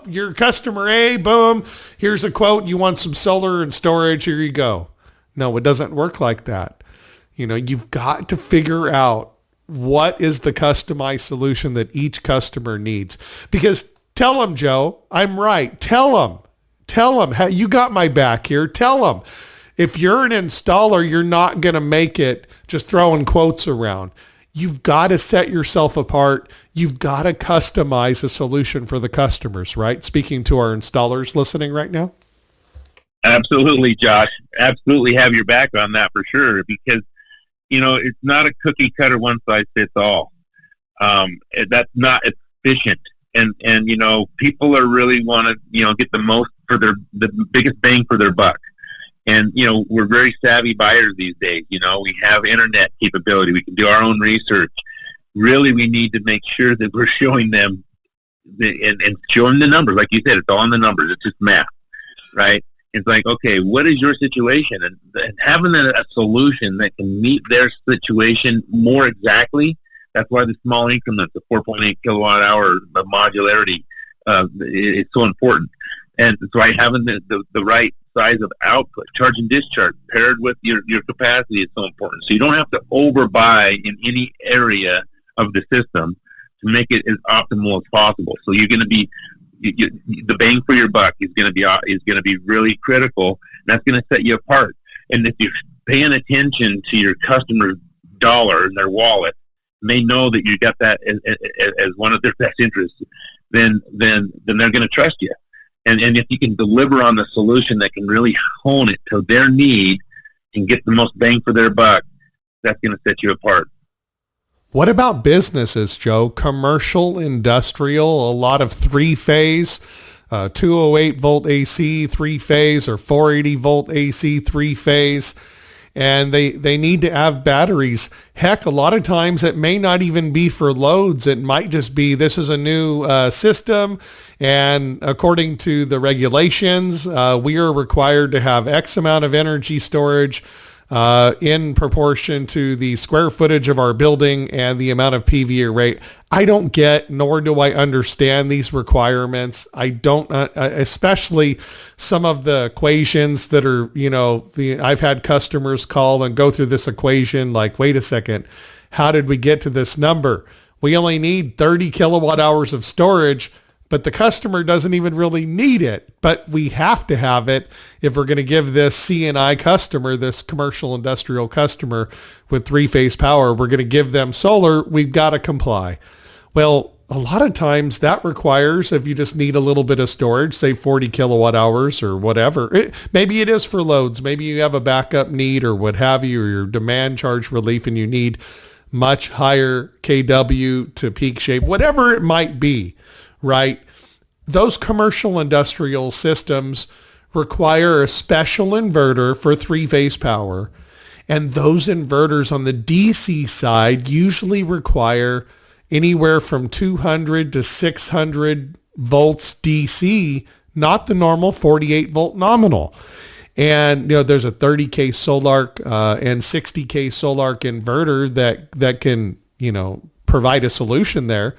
you're customer A, boom, here's a quote, you want some solar and storage, here you go. No, it doesn't work like that. You've got to figure out what is the customized solution that each customer needs. Because tell them, Joe, I'm right. Tell them, you got my back here. Tell them. If you're an installer, you're not going to make it just throwing quotes around. You've got to set yourself apart. You've got to customize a solution for the customers, right? Speaking to our installers listening right now. Absolutely, Josh. Absolutely have your back on that for sure, because, it's not a cookie cutter, one size fits all. That's not efficient. And people are really want to, get the most for the biggest bang for their buck. And, we're very savvy buyers these days. We have internet capability. We can do our own research. Really, we need to make sure that we're showing them and showing the numbers. Like you said, it's all in the numbers. It's just math, right? It's like, okay, what is your situation? And having a solution that can meet their situation more exactly, that's why the small increments, the 4.8 kilowatt hour, the modularity, is so important. And that's why having the right size of output, charge and discharge, paired with your capacity is so important. So you don't have to overbuy in any area of the system to make it as optimal as possible. So you're going to be the bang for your buck is going to be really critical. And that's going to set you apart. And if you're paying attention to your customer's dollar and their wallet, and they know that you got that as one of their best interests, then they're going to trust you. And if you can deliver on the solution that can really hone it to their need and get the most bang for their buck, that's going to set you apart. What about businesses, Joe? Commercial, industrial, a lot of three-phase, 208 volt AC, three-phase, or 480 volt AC, three-phase. And they need to have batteries. Heck, a lot of times it may not even be for loads. It might just be, this is a new system, and according to the regulations, we are required to have X amount of energy storage in proportion to the square footage of our building and the amount of PV rate. I don't get, nor do I understand these requirements. I don't, especially some of the equations that are, I've had customers call and go through this equation like, wait a second, how did we get to this number? We only need 30 kilowatt hours of storage, but the customer doesn't even really need it. But we have to have it if we're going to give this C&I customer, this commercial industrial customer with three-phase power, we're going to give them solar, we've got to comply. Well, a lot of times that requires, if you just need a little bit of storage, say 40 kilowatt hours or whatever, maybe it is for loads, maybe you have a backup need or what have you, or your demand charge relief and you need much higher kW to peak shape, whatever it might be. Right? Those commercial industrial systems require a special inverter for three-phase power. And those inverters on the DC side usually require anywhere from 200 to 600 volts DC, not the normal 48 volt nominal. And, there's a 30K Solarc and 60K Solarc inverter that can, provide a solution there.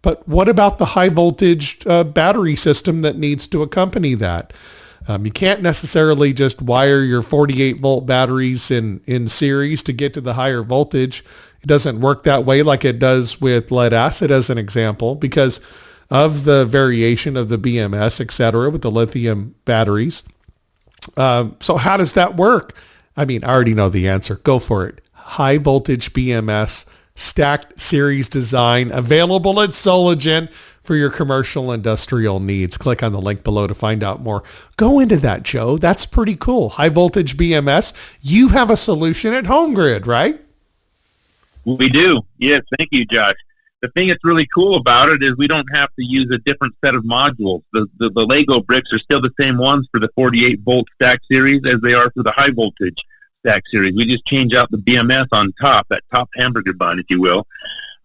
But what about the high voltage battery system that needs to accompany that? You can't necessarily just wire your 48 volt batteries in series to get to the higher voltage. It doesn't work that way like it does with lead acid as an example, because of the variation of the BMS, et cetera, with the lithium batteries. So how does that work? I already know the answer. Go for it. High voltage BMS stacked series design, available at Sologen for your commercial industrial needs. Click on the link below to find out more. Go into that, Joe. That's pretty cool. High voltage BMS. You have a solution at HomeGrid, right? We do. Yes. Thank you, Josh. The thing that's really cool about it is we don't have to use a different set of modules. The Lego bricks are still the same ones for the 48 volt stack series as they are for the high voltage stack series. We just change out the BMS on top, that top hamburger bun, if you will.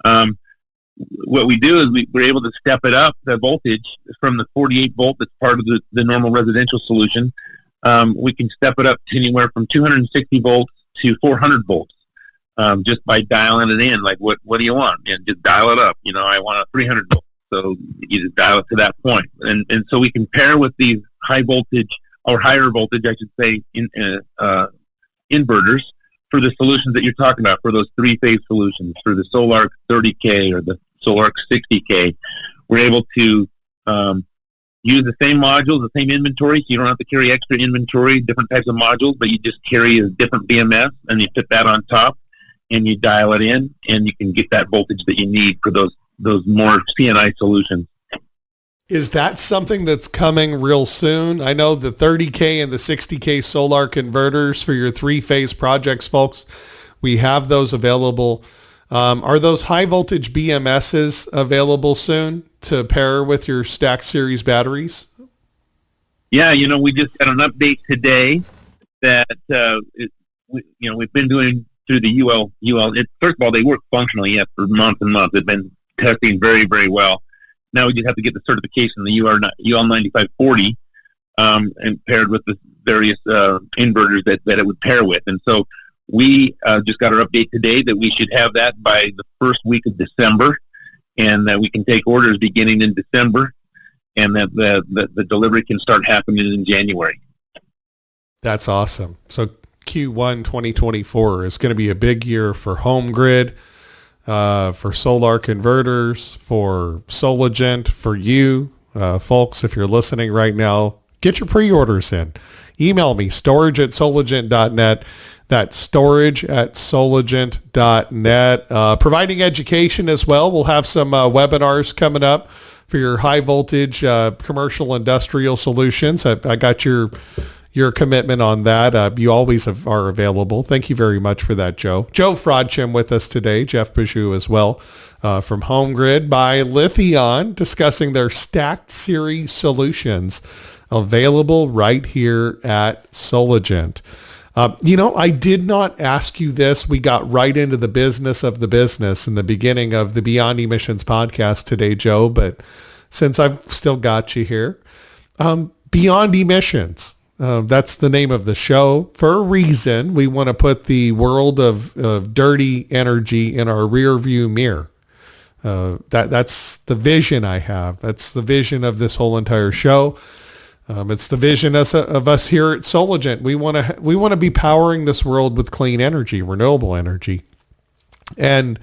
What we do is we're able to step it up, the voltage, from the 48 volt that's part of the normal residential solution. We can step it up to anywhere from 260 volts to 400 volts just by dialing it in. Like, what do you want? And just dial it up. I want a 300 volts. So you just dial it to that point. And so we can pair with these high voltage, or higher voltage, I should say, inverters for the solutions that you're talking about, for those three-phase solutions, for the Solarc 30K or the Solarc 60K. We're able to use the same modules, the same inventory. So you don't have to carry extra inventory, different types of modules, but you just carry a different BMS and you put that on top and you dial it in and you can get that voltage that you need for those more CNI solutions. Is that something that's coming real soon? I know the 30K and the 60K solar converters for your 3-phase projects, folks. We have those available. Are those high voltage BMSs available soon to pair with your Stack Series batteries? Yeah, we just got an update today that we've been doing through the UL. First of all, they work functionally, yes, for months and months. They've been testing very, very well. Now we just have to get the certification, the UL 9540, and paired with the various inverters that it would pair with. And so we just got our update today that we should have that by the first week of December, and that we can take orders beginning in December, and that the delivery can start happening in January. That's awesome. So Q1 2024 is going to be a big year for HomeGrid, for solar converters, for Solagent, for you, folks. If you're listening right now, get your pre-orders in. Email me, storage@solagent.net. That's storage@solagent.net. Providing education as well. We'll have some webinars coming up for your high voltage commercial industrial solutions. I got your commitment on that. You always are available. Thank you very much for that, Joe. Joe Frodsham with us today, Jeff Bijou as well, from HomeGrid by Lithion, discussing their Stacked Series solutions available right here at Solagent. I did not ask you this. We got right into the business of the business in the beginning of the Beyond Emissions podcast today, Joe, but since I've still got you here, Beyond Emissions. That's the name of the show for a reason. We want to put the world of dirty energy in our rear view mirror. That's the vision I have. That's the vision of this whole entire show. It's the vision of us here at Solagent. We want to be powering this world with clean energy, renewable energy. And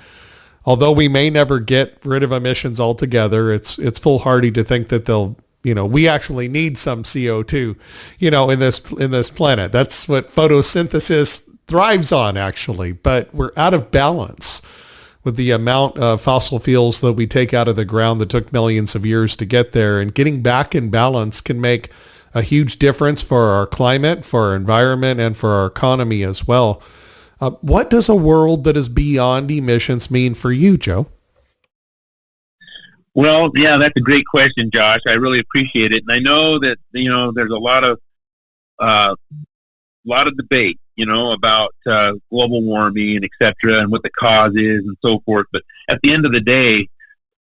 although we may never get rid of emissions altogether, it's foolhardy to think that we actually need some CO2, in this planet. That's what photosynthesis thrives on, actually. But we're out of balance with the amount of fossil fuels that we take out of the ground that took millions of years to get there. And getting back in balance can make a huge difference for our climate, for our environment, and for our economy as well. What does a world that is beyond emissions mean for you, Joe? Well, yeah, that's a great question, Josh. I really appreciate it. And I know that, there's a lot of debate, about global warming and et cetera, and what the cause is and so forth. But at the end of the day,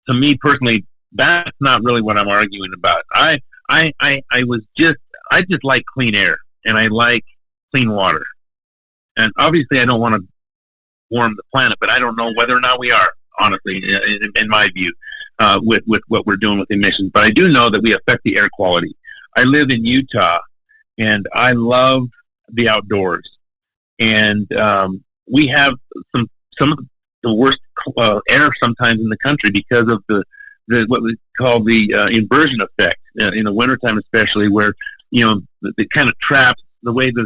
to me personally, that's not really what I'm arguing about. I just like clean air and I like clean water. And obviously I don't want to warm the planet, but I don't know whether or not we are, honestly, in my view, with what we're doing with emissions. But I do know that we affect the air quality. I live in Utah, and I love the outdoors. And we have some of the worst air sometimes in the country because of the what we call the inversion effect in the wintertime, especially, where it kind of traps the way the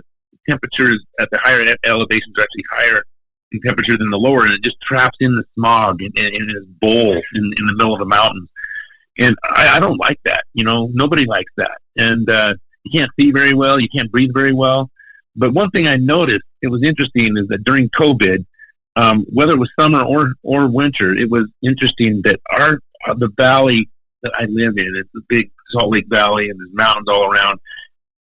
temperatures at the higher elevations are actually higher in temperature than the lower, and it just traps in the smog in this bowl in the middle of the mountains. And I don't like that. Nobody likes that. And you can't see very well. You can't breathe very well. But one thing I noticed, it was interesting, is that during COVID, whether it was summer or winter, it was interesting that the valley that I live in, it's the big Salt Lake Valley, and there's mountains all around.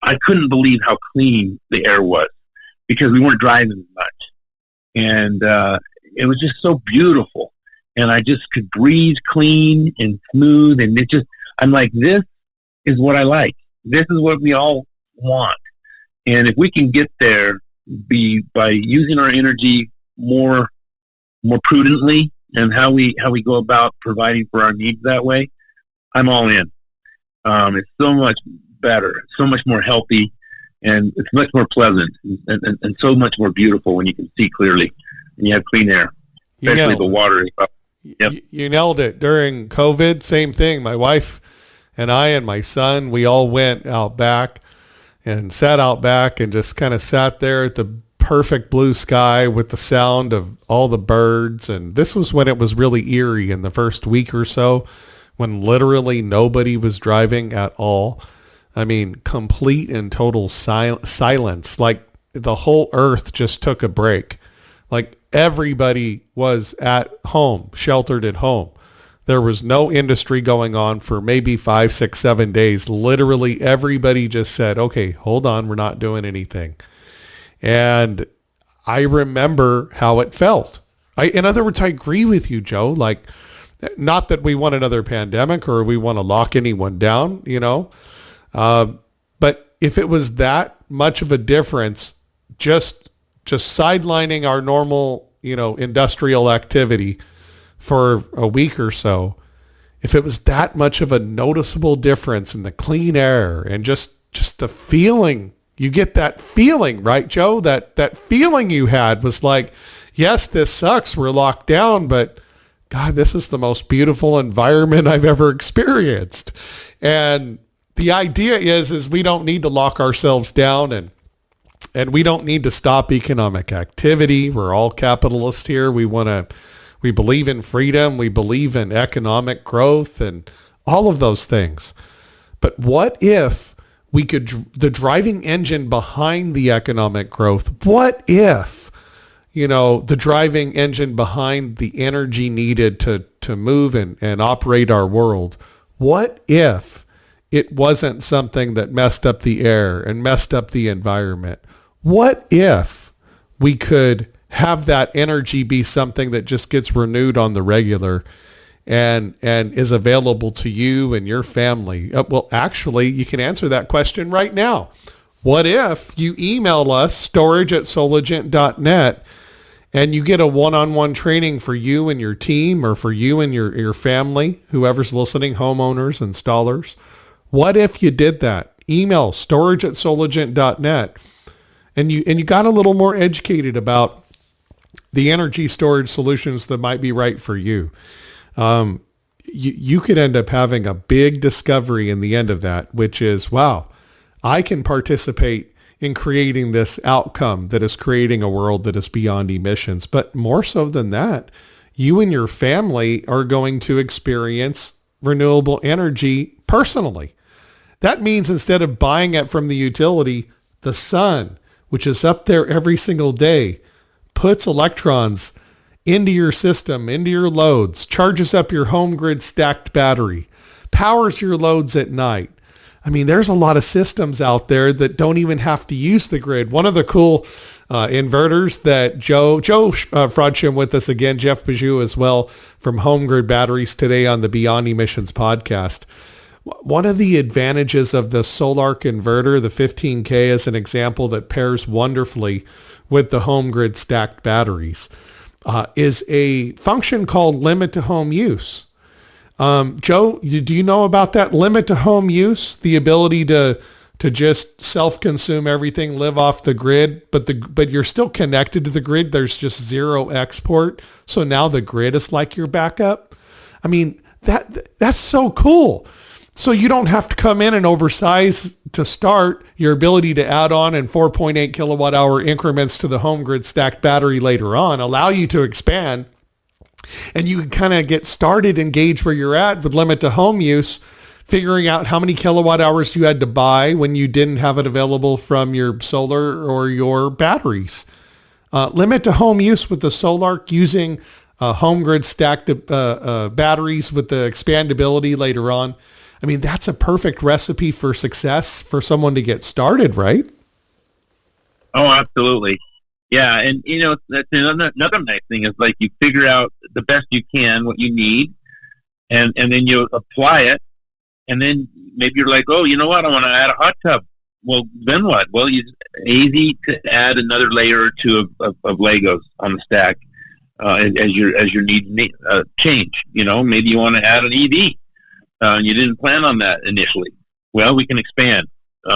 I couldn't believe how clean the air was because we weren't driving as much. And it was just so beautiful. And I just could breathe clean and smooth. And I'm like, this is what I like. This is what we all want. And if we can get there by using our energy more prudently and how we go about providing for our needs that way, I'm all in. It's so much better, so much more healthy, and it's much more pleasant and so much more beautiful when you can see clearly and you have clean air, especially the water. Yep. You nailed it. During COVID, same thing. My wife And I and my son, we all went out back and sat out back and just kind of sat there at the perfect blue sky with the sound of all the birds. And this was when it was really eerie in the first week or so, when literally nobody was driving at all. I mean, complete and total silence. Like the whole earth just took a break. Like everybody was at home, sheltered at home. There was no industry going on for maybe 5, 6, 7 days. Literally everybody just said, okay, hold on, we're not doing anything. And I remember how it felt. In other words, I agree with you, Joe. Like, not that we want another pandemic or we want to lock anyone down, but if it was that much of a difference, just sidelining our normal, industrial activity for a week or so, if it was that much of a noticeable difference in the clean air and just the feeling, you get that feeling, right, Joe? That feeling you had was like, yes, this sucks, we're locked down, but God, this is the most beautiful environment I've ever experienced. And the idea is we don't need to lock ourselves down, and we don't need to stop economic activity. We're all capitalists here. We believe in freedom. We believe in economic growth and all of those things. But what if we could, the driving engine behind the economic growth, what if, the driving engine behind the energy needed to move and operate our world, what if it wasn't something that messed up the air and messed up the environment? What if we could have that energy be something that just gets renewed on the regular and is available to you and your family? Well, actually, you can answer that question right now. What if you email us, storage@solagent.net, and you get a one-on-one training for you and your team, or for you and your family, whoever's listening, homeowners, installers? What if you did that? Email storage@solagent.net, and you got a little more educated about the energy storage solutions that might be right for you. You could end up having a big discovery in the end of that, which is, wow, I can participate in creating this outcome that is creating a world that is beyond emissions. But more so than that, you and your family are going to experience renewable energy personally. That means instead of buying it from the utility, the sun, which is up there every single day, puts electrons into your system, into your loads, charges up your HomeGrid stacked battery, powers your loads at night. I mean, there's a lot of systems out there that don't even have to use the grid. One of the cool inverters that Joe Frodsham with us again, Jeff Bijou as well, from HomeGrid Batteries today on the Beyond Emissions podcast. One of the advantages of the Solarc inverter, the 15K, as an example that pairs wonderfully with the HomeGrid stacked batteries, is a function called limit to home use. Joe, do you know about that limit to home use? The ability to just self-consume everything, live off the grid, but you're still connected to the grid. There's just zero export. So now the grid is like your backup. I mean, that's so cool. So you don't have to come in and oversize to start. Your ability to add on in 4.8 kilowatt hour increments to the HomeGrid stacked battery later on allow you to expand, and you can kind of get started and gauge where you're at with limit to home use, figuring out how many kilowatt hours you had to buy when you didn't have it available from your solar or your batteries. Limit to home use with the Solarc using HomeGrid stacked batteries with the expandability later on. I mean, that's a perfect recipe for success for someone to get started, right? Oh, absolutely. Yeah. And, that's another nice thing is like you figure out the best you can, what you need, and then you apply it. And then maybe you're like, oh, you know what? I want to add a hot tub. Well, then what? Well, it's easy to add another layer or two of Legos on the stack as your needs change. Maybe you want to add an EV. You didn't plan on that initially. Well, we can expand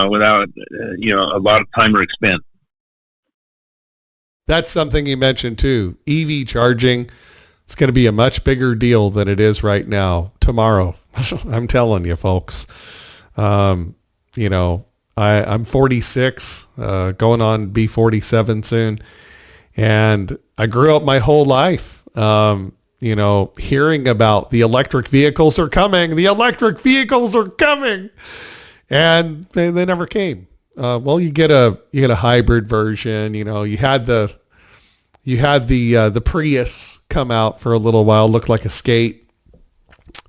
without a lot of time or expense. That's something you mentioned too. EV charging. It's going to be a much bigger deal than it is right now. Tomorrow, I'm telling you, folks. You know, I'm 46, going on be 47 soon. And I grew up my whole life, you know, hearing about the electric vehicles are coming. The electric vehicles are coming. And they never came. Well, you get a hybrid version. You know, you had the Prius come out for a little while, looked like a skate,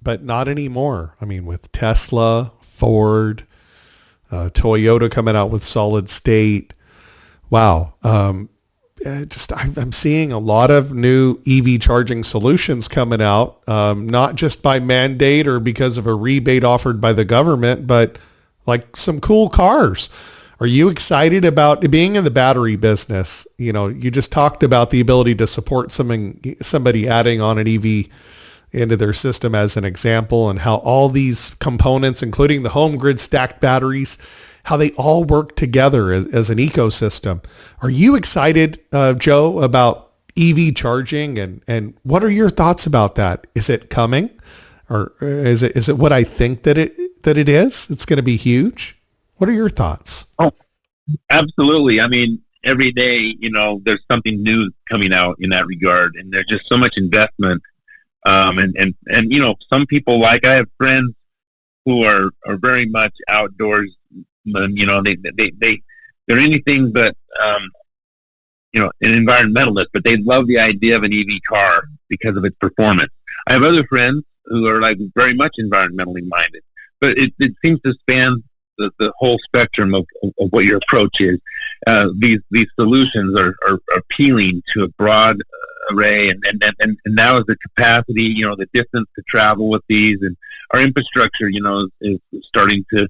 but not anymore. I mean, with Tesla, Ford, Toyota coming out with solid state. Wow. I'm seeing a lot of new EV charging solutions coming out, not just by mandate or because of a rebate offered by the government, but like some cool cars. Are you excited about being in the battery business? You know, you just talked about the ability to support somebody adding on an EV into their system as an example, and how all these components, including the HomeGrid stacked batteries, how they all work together as an ecosystem. Are you excited, Joe, about EV charging, and what are your thoughts about that? Is it coming, or is it what I think that it is? It's going to be huge. What are your thoughts? Oh, absolutely. I mean, every day, you know, there's something new coming out in that regard, and there's just so much investment. And you know, some people, like I have friends who are very much outdoors. You know, they're anything but, you know, an environmentalist, but they love the idea of an EV car because of its performance. I have other friends who are like very much environmentally minded, but it seems to span the whole spectrum of what your approach is. These solutions are appealing to a broad array, and now is the capacity, you know, the distance to travel with these, and our infrastructure, you know, is starting to,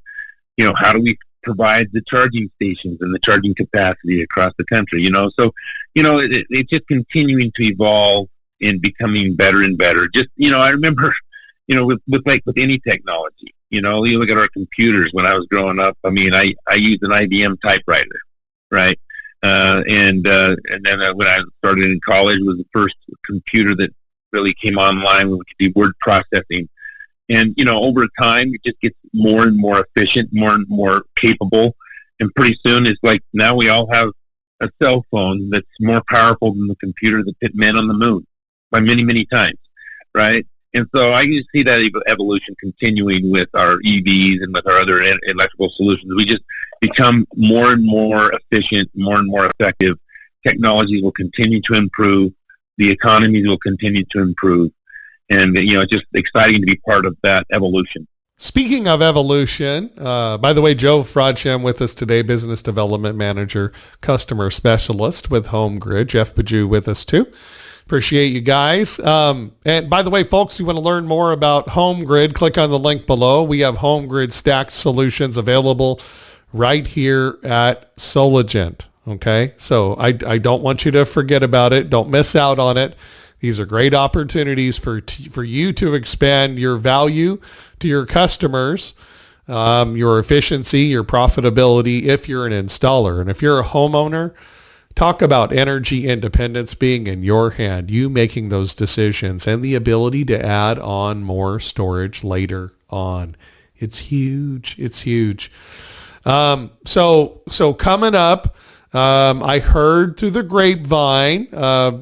you know, how do we provide the charging stations and the charging capacity across the country, you know? So, you know, it's just continuing to evolve and becoming better and better. Just, you know, I remember, you know, with any technology, you know, you look at our computers when I was growing up. I mean, I used an IBM typewriter, right? And then when I started in college, it was the first computer that really came online when we could do word processing. And, you know, over time, it just gets more and more efficient, more and more capable. And pretty soon it's like now we all have a cell phone that's more powerful than the computer that put men on the moon by many, many times, right? And so I can see that evolution continuing with our EVs and with our other electrical solutions. We just become more and more efficient, more and more effective. Technologies will continue to improve. The economies will continue to improve. And, you know, it's just exciting to be part of that evolution. Speaking of evolution, by the way, Joe Frodsham with us today, Business Development Manager, Customer Specialist with HomeGrid. Jeff Bajou with us too. Appreciate you guys. And by the way, folks, you want to learn more about HomeGrid, click on the link below. We have HomeGrid stacked solutions available right here at Soligent. Okay, so I don't want you to forget about it. Don't miss out on it. These are great opportunities for you to expand your value to your customers, your efficiency, your profitability if you're an installer. And if you're a homeowner, talk about energy independence being in your hand, you making those decisions, and the ability to add on more storage later on. It's huge. It's huge. So coming up, I heard through the grapevine,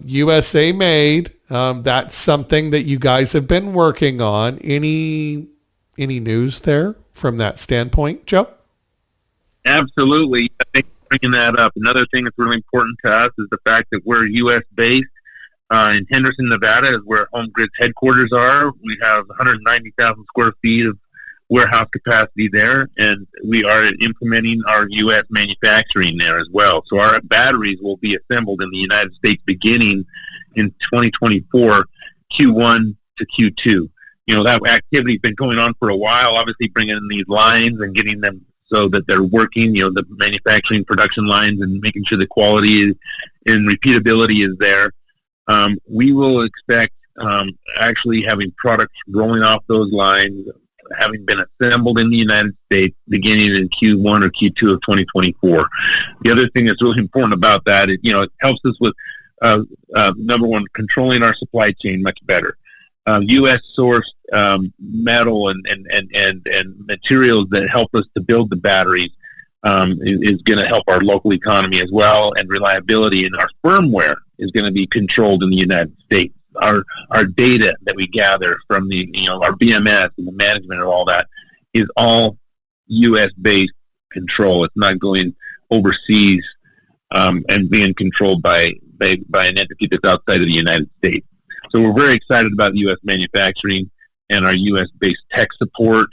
USA made. That's something that you guys have been working on. Any news there from that standpoint, Joe? Absolutely. Thanks for bringing that up. Another thing that's really important to us is the fact that we're U.S. based. In Henderson, Nevada is where HomeGrid's headquarters are. We have 190,000 square feet of warehouse capacity there, and we are implementing our U.S. manufacturing there as well. So our batteries will be assembled in the United States beginning in 2024, Q1 to Q2. You know, that activity's been going on for a while, obviously bringing in these lines and getting them so that they're working, you know, the manufacturing production lines, and making sure the quality and repeatability is there. We will expect actually having products rolling off those lines, having been assembled in the United States beginning in Q1 or Q2 of 2024. The other thing that's really important about that is, you know, it helps us with, number one, controlling our supply chain much better. U.S. sourced metal and materials that help us to build the batteries is going to help our local economy as well, and reliability. And our firmware is going to be controlled in the United States. Our data that we gather from our BMS and the management of all that is all U.S. based control. It's not going overseas and being controlled by an entity that's outside of the United States. So we're very excited about U.S. manufacturing and our U.S. based tech support.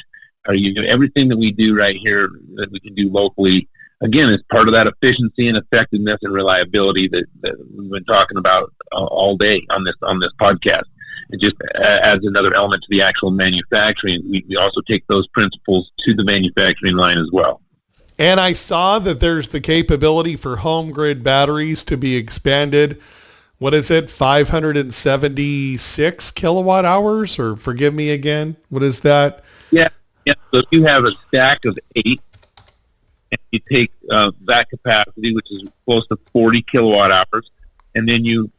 Everything that we do right here that we can do locally, again, is part of that efficiency and effectiveness and reliability that we've been talking about all day on this podcast. It just adds another element to the actual manufacturing. We also take those principles to the manufacturing line as well. And I saw that there's the capability for HomeGrid batteries to be expanded. What is it, 576 kilowatt hours? Or forgive me again, what is that? Yeah. So if you have a stack of 8, and you take that capacity, which is close to 40 kilowatt hours, and then you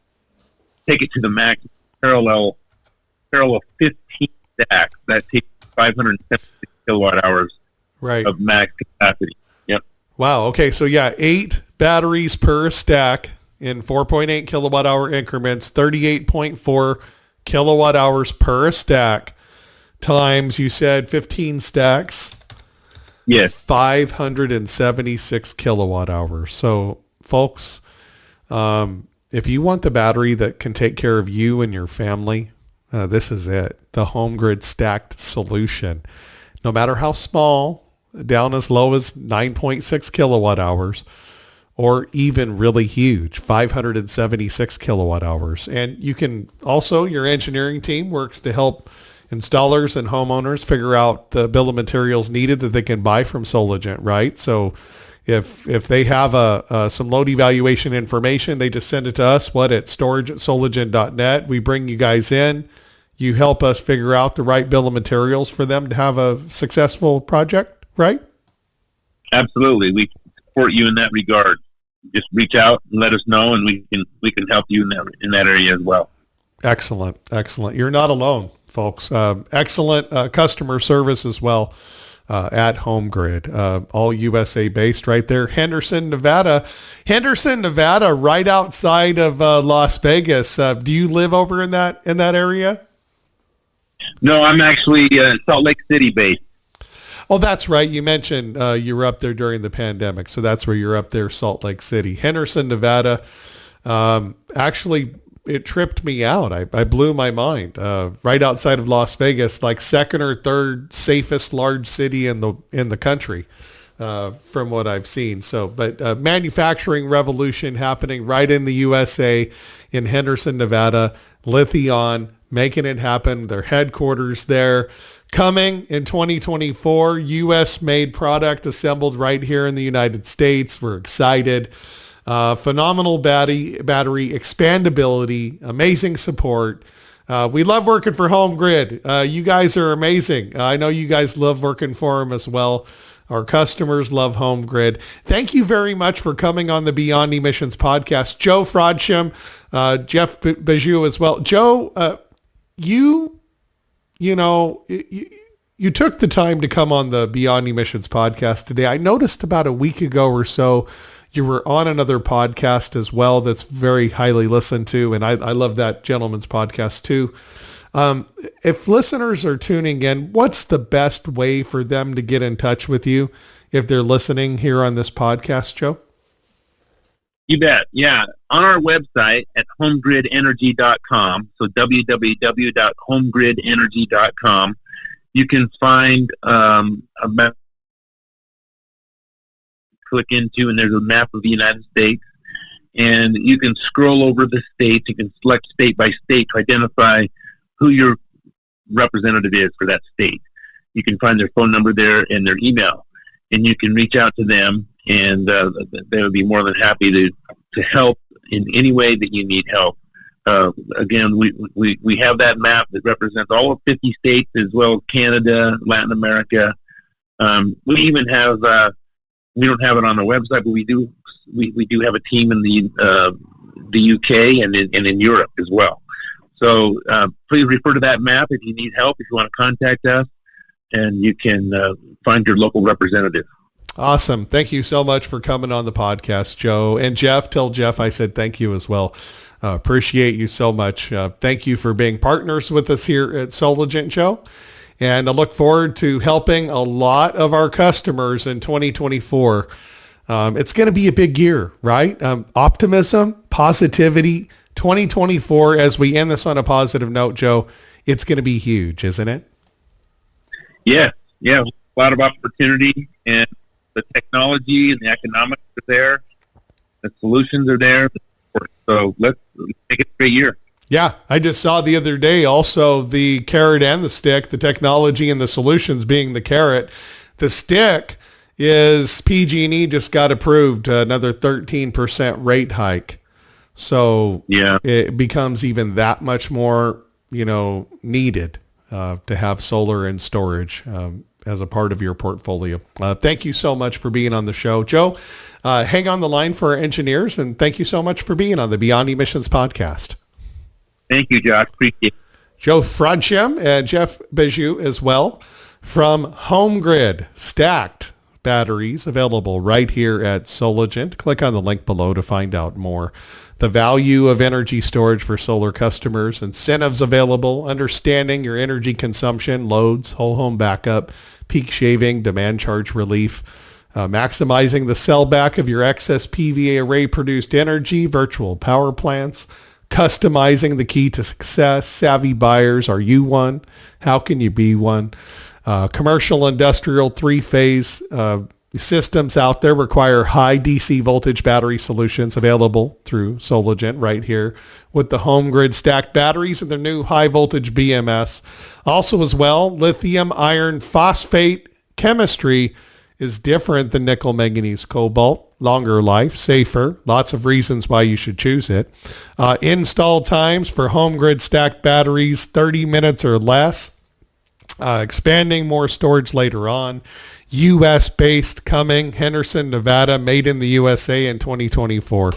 take it to the max parallel 15 stacks, that takes 576 kilowatt hours of max capacity. Yep. Wow. Okay. So 8 batteries per stack in 4.8 kilowatt hour increments, 38.4 kilowatt hours per stack times, you said 15 stacks. Yes. 576 kilowatt hours. So folks, if you want the battery that can take care of you and your family, this is it. The HomeGrid stacked solution. No matter how small, down as low as 9.6 kilowatt hours, or even really huge, 576 kilowatt hours. And you can also, your engineering team works to help installers and homeowners figure out the bill of materials needed that they can buy from Soligent, right? So if they have some load evaluation information, they just send it to us, at storage@soligent.net. We bring you guys in. You help us figure out the right bill of materials for them to have a successful project, right? Absolutely. We support you in that regard. Just reach out and let us know, and we can help you in that area as well. Excellent. You're not alone, folks. Excellent customer service as well at HomeGrid. All USA based right there. Henderson, Nevada, right outside of Las Vegas. Do you live over in that area? No, I'm actually Salt Lake City based. Oh, that's right. You mentioned you were up there during the pandemic, so that's where you're up there, Salt Lake City. Henderson, Nevada. Actually, it tripped me out. I blew my mind. Right outside of Las Vegas, like second or third safest large city in the country, from what I've seen. So, but manufacturing revolution happening right in the USA, in Henderson, Nevada. Lithion making it happen. Their headquarters there. Coming in 2024, U.S.-made product assembled right here in the United States. We're excited. Phenomenal battery expandability, amazing support. We love working for HomeGrid. You guys are amazing. I know you guys love working for them as well. Our customers love HomeGrid. Thank you very much for coming on the Beyond Emissions podcast. Joe Frodsham, Jeff Bajou as well. Joe, you took the time to come on the Beyond Emissions podcast today. I noticed about a week ago or so, you were on another podcast as well that's very highly listened to, and I love that gentleman's podcast too. If listeners are tuning in, what's the best way for them to get in touch with you if they're listening here on this podcast, Joe? You bet. Yeah. On our website at homegridenergy.com, so www.homegridenergy.com, you can find click into, and there's a map of the United States, and you can scroll over the states. You can select state by state to identify who your representative is for that state. You can find their phone number there and their email, and you can reach out to them, and they would be more than happy to help in any way that you need help. Again, we have that map that represents all of 50 states as well as Canada, Latin America. We even have we don't have it on our website, but we do have a team in the UK and in Europe as well. So please refer to that map if you need help, if you want to contact us, and you can find your local representative. Awesome. Thank you so much for coming on the podcast, Joe. And Jeff, tell Jeff I said thank you as well. Appreciate you so much. Thank you for being partners with us here at Solagent, Joe. And I look forward to helping a lot of our customers in 2024. It's going to be a big year, right? Optimism, positivity, 2024, as we end this on a positive note, Joe, it's going to be huge, isn't it? Yeah. A lot of opportunity, and the technology and the economics are there. The solutions are there. So let's make it a great year. Yeah, I just saw the other day also the carrot and the stick, the technology and the solutions being the carrot. The stick is PG&E just got approved another 13% rate hike. So yeah, it becomes even that much more, needed to have solar and storage as a part of your portfolio. Thank you so much for being on the show. Joe, hang on the line for our engineers, and thank you so much for being on the Beyond Emissions podcast. Thank you, Josh. Appreciate it. Joe Frodsham and Jeff Bijou as well from HomeGrid stacked batteries available right here at Solagent. Click on the link below to find out more. The value of energy storage for solar customers, incentives available, understanding your energy consumption, loads, whole home backup, peak shaving, demand charge relief, maximizing the sellback of your excess PV array produced energy, virtual power plants, customizing the key to success, savvy buyers. Are you one? How can you be one? Commercial, industrial, three-phase systems out there require high DC voltage battery solutions available through Solagent right here with the HomeGrid stacked batteries and their new high voltage BMS. Also as well, lithium iron phosphate chemistry is different than nickel, manganese, cobalt. Longer life, safer, lots of reasons why you should choose it. Install times for HomeGrid stacked batteries, 30 minutes or less. Expanding more storage later on. U.S.-based coming, Henderson, Nevada, made in the USA in 2024.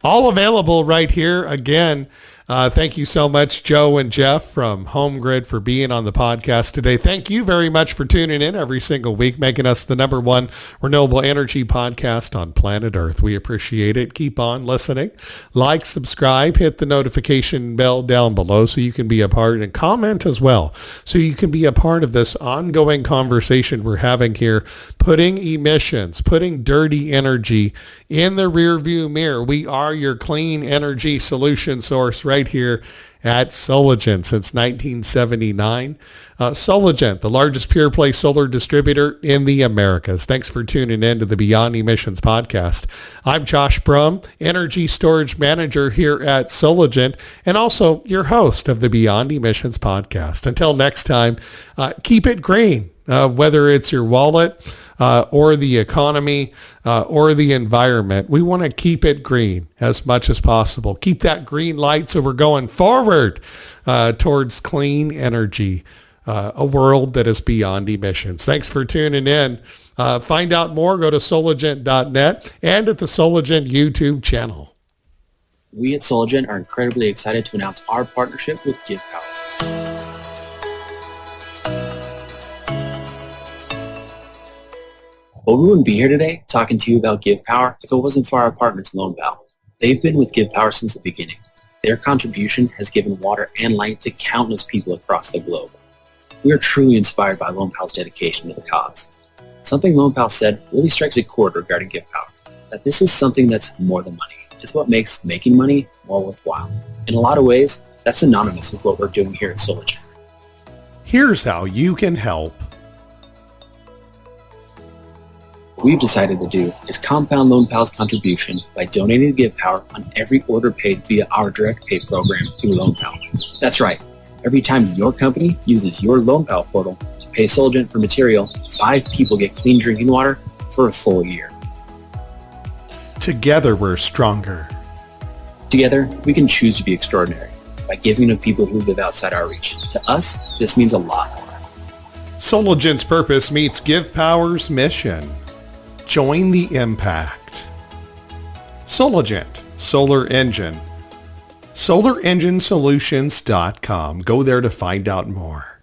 All available right here. Again, thank you so much, Joe and Jeff from HomeGrid, for being on the podcast today. Thank you very much for tuning in every single week, making us the #1 renewable energy podcast on planet Earth. We appreciate it. Keep on listening. Like, subscribe, hit the notification bell down below so you can be a part, and comment as well so you can be a part of this ongoing conversation we're having here, putting emissions, putting dirty energy in the rearview mirror. We are your clean energy solution source right here at Solagent since 1979. Solagent, the largest pure play solar distributor in the Americas. Thanks for tuning in to the Beyond Emissions podcast. I'm Josh Brum, energy storage manager here at Solagent, and also your host of the Beyond Emissions podcast. Until next time, keep it green, whether it's your wallet, or the economy, or the environment. We want to keep it green as much as possible. Keep that green light so we're going forward towards clean energy, a world that is beyond emissions. Thanks for tuning in. Find out more, go to solagent.net and at the Solagent YouTube channel. We at Solagent are incredibly excited to announce our partnership with GivePower. Well, we wouldn't be here today talking to you about GivePower if it wasn't for our partners, LoanPal. They've been with GivePower since the beginning. Their contribution has given water and light to countless people across the globe. We are truly inspired by LoanPal's dedication to the cause. Something LoanPal said really strikes a chord regarding GivePower, that this is something that's more than money. It's what makes making money more worthwhile. In a lot of ways, that's synonymous with what we're doing here at Solagent. Here's how you can help. What we've decided to do is compound LoanPal's contribution by donating to GivePower on every order paid via our direct pay program through LoanPal. That's right. Every time your company uses your LoanPal portal to pay Solagent for material, 5 people get clean drinking water for a full year. Together we're stronger. Together, we can choose to be extraordinary by giving to people who live outside our reach. To us, this means a lot. Solagent's purpose meets GivePower's mission. Join the impact. Solagent, Solar Engine. SolarEngineSolutions.com. Go there to find out more.